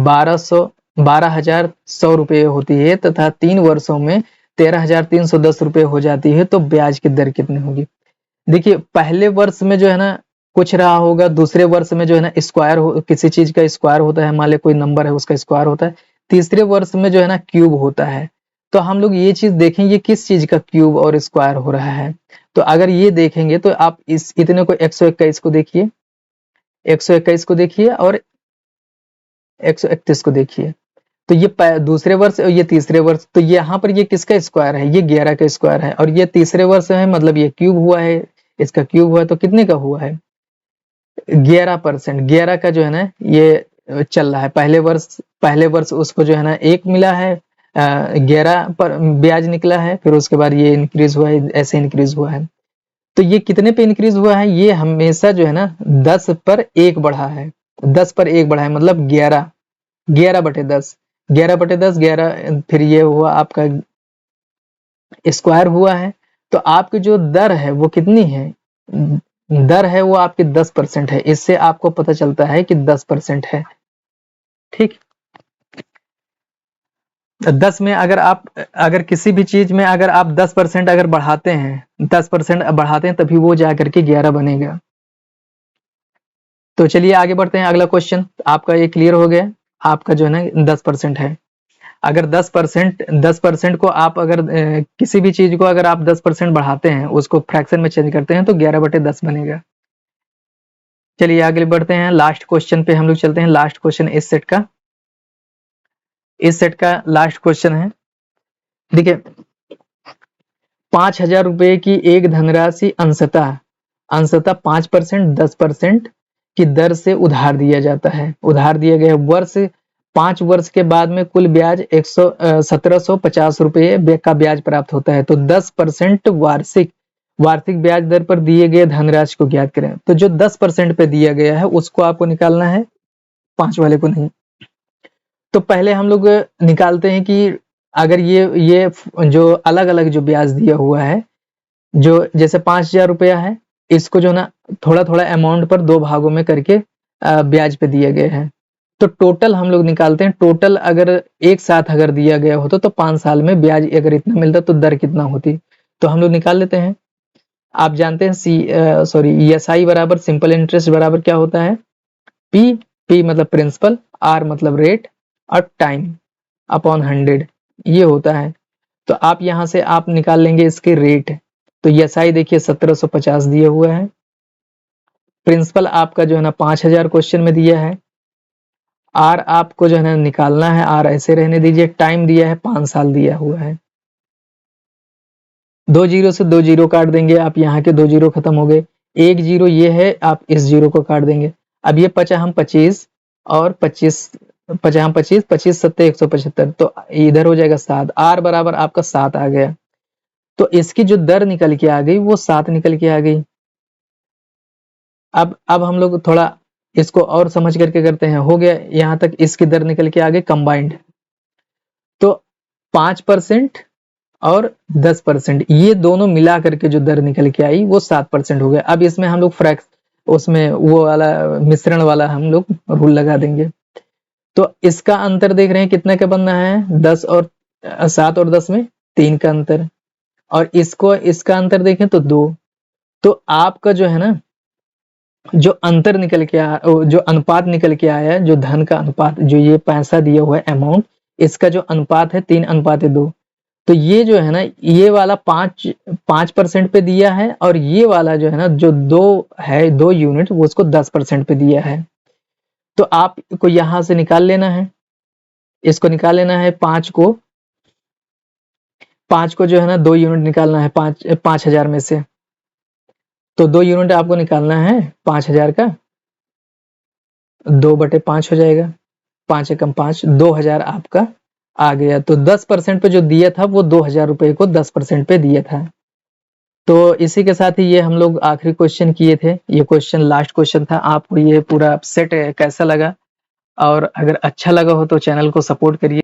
S1: 12,100 रुपये होती है तथा 3 वर्षों में 13,310 रुपये हो जाती है, तो ब्याज की दर कितनी होगी? देखिए पहले वर्ष में जो है ना कुछ रहा होगा, दूसरे वर्ष में जो है ना स्क्वायर किसी चीज का स्क्वायर होता है, मान ले कोई नंबर है उसका स्क्वायर होता है, तीसरे वर्ष में जो है ना क्यूब होता है। तो हम लोग ये चीज देखेंगे किस चीज का क्यूब और स्क्वायर हो रहा है। तो अगर ये देखेंगे तो आप इस इतने को 121 को देखिए, 121 को देखिए और 131 को देखिए। तो ये दूसरे वर्ष और ये तीसरे वर्ष, तो यहाँ पर ये किसका स्क्वायर है? ये 11 का स्क्वायर है, और ये तीसरे वर्ष है, मतलब ये क्यूब हुआ है, इसका क्यूब हुआ है, तो कितने का हुआ है 11%। 11 का जो है ना ये चल रहा है। पहले वर्ष उसको जो है ना 1 मिला है, 11 पर ब्याज निकला है, फिर उसके बाद ये इंक्रीज हुआ है, ऐसे इंक्रीज हुआ है। तो ये कितने पे इंक्रीज हुआ है? ये हमेशा जो है ना 10 पर 1 बढ़ा है, 10 पर 1 बढ़ा है, मतलब 11, 11/10, 11/10, 11, फिर ये हुआ आपका स्क्वायर हुआ है। तो आपकी जो दर है वो कितनी है? दर है वो आपकी 10% है। इससे आपको पता चलता है कि 10% है, ठीक। 10 में अगर किसी भी चीज में अगर आप 10% अगर बढ़ाते हैं, 10% बढ़ाते हैं, तभी वो जा करके 11 बनेगा। तो चलिए आगे बढ़ते हैं, अगला क्वेश्चन आपका ये क्लियर हो गया। आपका जो है ना 10% है। अगर 10% को आप अगर किसी भी चीज को अगर आप 10% बढ़ाते हैं, उसको फ्रैक्शन में चेंज करते हैं, तो 11/10 बनेगा। चलिए आगे बढ़ते हैं, लास्ट क्वेश्चन पे हम लोग चलते हैं। लास्ट क्वेश्चन इस सेट का लास्ट क्वेश्चन है। देखिए, 5,000 रुपए की एक धनराशि अंशतः 5%, 10% की दर से उधार दिया जाता है। उधार दिया गया वर्ष 5 वर्ष के बाद में कुल ब्याज 1750 रुपये का ब्याज प्राप्त होता है। तो 10% वार्षिक ब्याज दर पर दिए गए धनराशि को ज्ञात करें। तो जो 10% पे दिया गया है उसको आपको निकालना है, 5 वाले को नहीं। तो पहले हम लोग निकालते हैं कि अगर ये जो अलग अलग जो ब्याज दिया हुआ है, जो जैसे 5,000 रुपया है, इसको जो ना थोड़ा थोड़ा अमाउंट पर 2 भागों में करके ब्याज पे दिए गए हैं। तो टोटल हम लोग निकालते हैं। टोटल अगर एक साथ अगर दिया गया होता तो 5 साल में ब्याज अगर इतना मिलता तो दर कितना होती। तो हम लोग निकाल लेते हैं। आप जानते हैं ESI बराबर सिंपल इंटरेस्ट बराबर क्या होता है, P मतलब प्रिंसिपल, R मतलब रेट और टाइम अपॉन 100 ये होता है। तो आप यहां से आप निकाल लेंगे इसके रेट। तो ESI देखिए 1750 दिया हुआ है, प्रिंसिपल आपका जो है ना 5,000 क्वेश्चन में दिया है, R आपको जो है ना निकालना है, R ऐसे रहने दीजिए, टाइम दिया है 5 साल दिया हुआ है। 2 जीरो से 2 जीरो काट देंगे आप, यहाँ के 2 जीरो खत्म हो गए, 1 जीरो ये है, आप इस जीरो को काट देंगे। अब ये 25 और 25 25 सत्ते 175, तो इधर हो जाएगा 7, R बराबर आपका 7 आ गया। तो इसकी जो दर निकल के आ गई वो 7 निकल के आ गई। अब हम लोग थोड़ा इसको और समझ करके करते हैं। हो गया यहां तक, इसकी दर निकल के आ गई कंबाइंड। तो 5% और 10% ये दोनों मिला करके जो दर निकल के आई वो 7% हो गया। अब इसमें हम लोग उसमें वो वाला मिश्रण वाला हम लोग रूल लगा देंगे। तो इसका अंतर देख रहे हैं कितने का बनना है, 7 और 10 में 3 का अंतर, और इसका अंतर देखें तो 2। तो आपका जो है ना जो अंतर निकल के जो अनुपात निकल के आया, जो धन का अनुपात, जो ये पैसा दिया हुआ है अमाउंट, इसका जो अनुपात है 3:2। तो ये जो है ना, ये वाला 5% पे दिया है, और ये वाला जो है ना जो 2 यूनिट वो उसको 10% पे दिया है। तो आपको यहां से निकाल लेना है, इसको निकाल लेना है, 5 को जो है ना 2 यूनिट निकालना है 5,000 में से। तो 2 यूनिट आपको निकालना है 5,000 का, 2/5 हो जाएगा, 5 एकम 5, 2,000 आपका आ गया। तो 10% पे जो दिया था वो 2,000 रुपए को 10% पे दिया था। तो इसी के साथ ही ये हम लोग आखिरी क्वेश्चन किए थे। ये क्वेश्चन लास्ट क्वेश्चन था। आपको ये पूरा सेट कैसा लगा, और अगर अच्छा लगा हो तो चैनल को सपोर्ट करिए।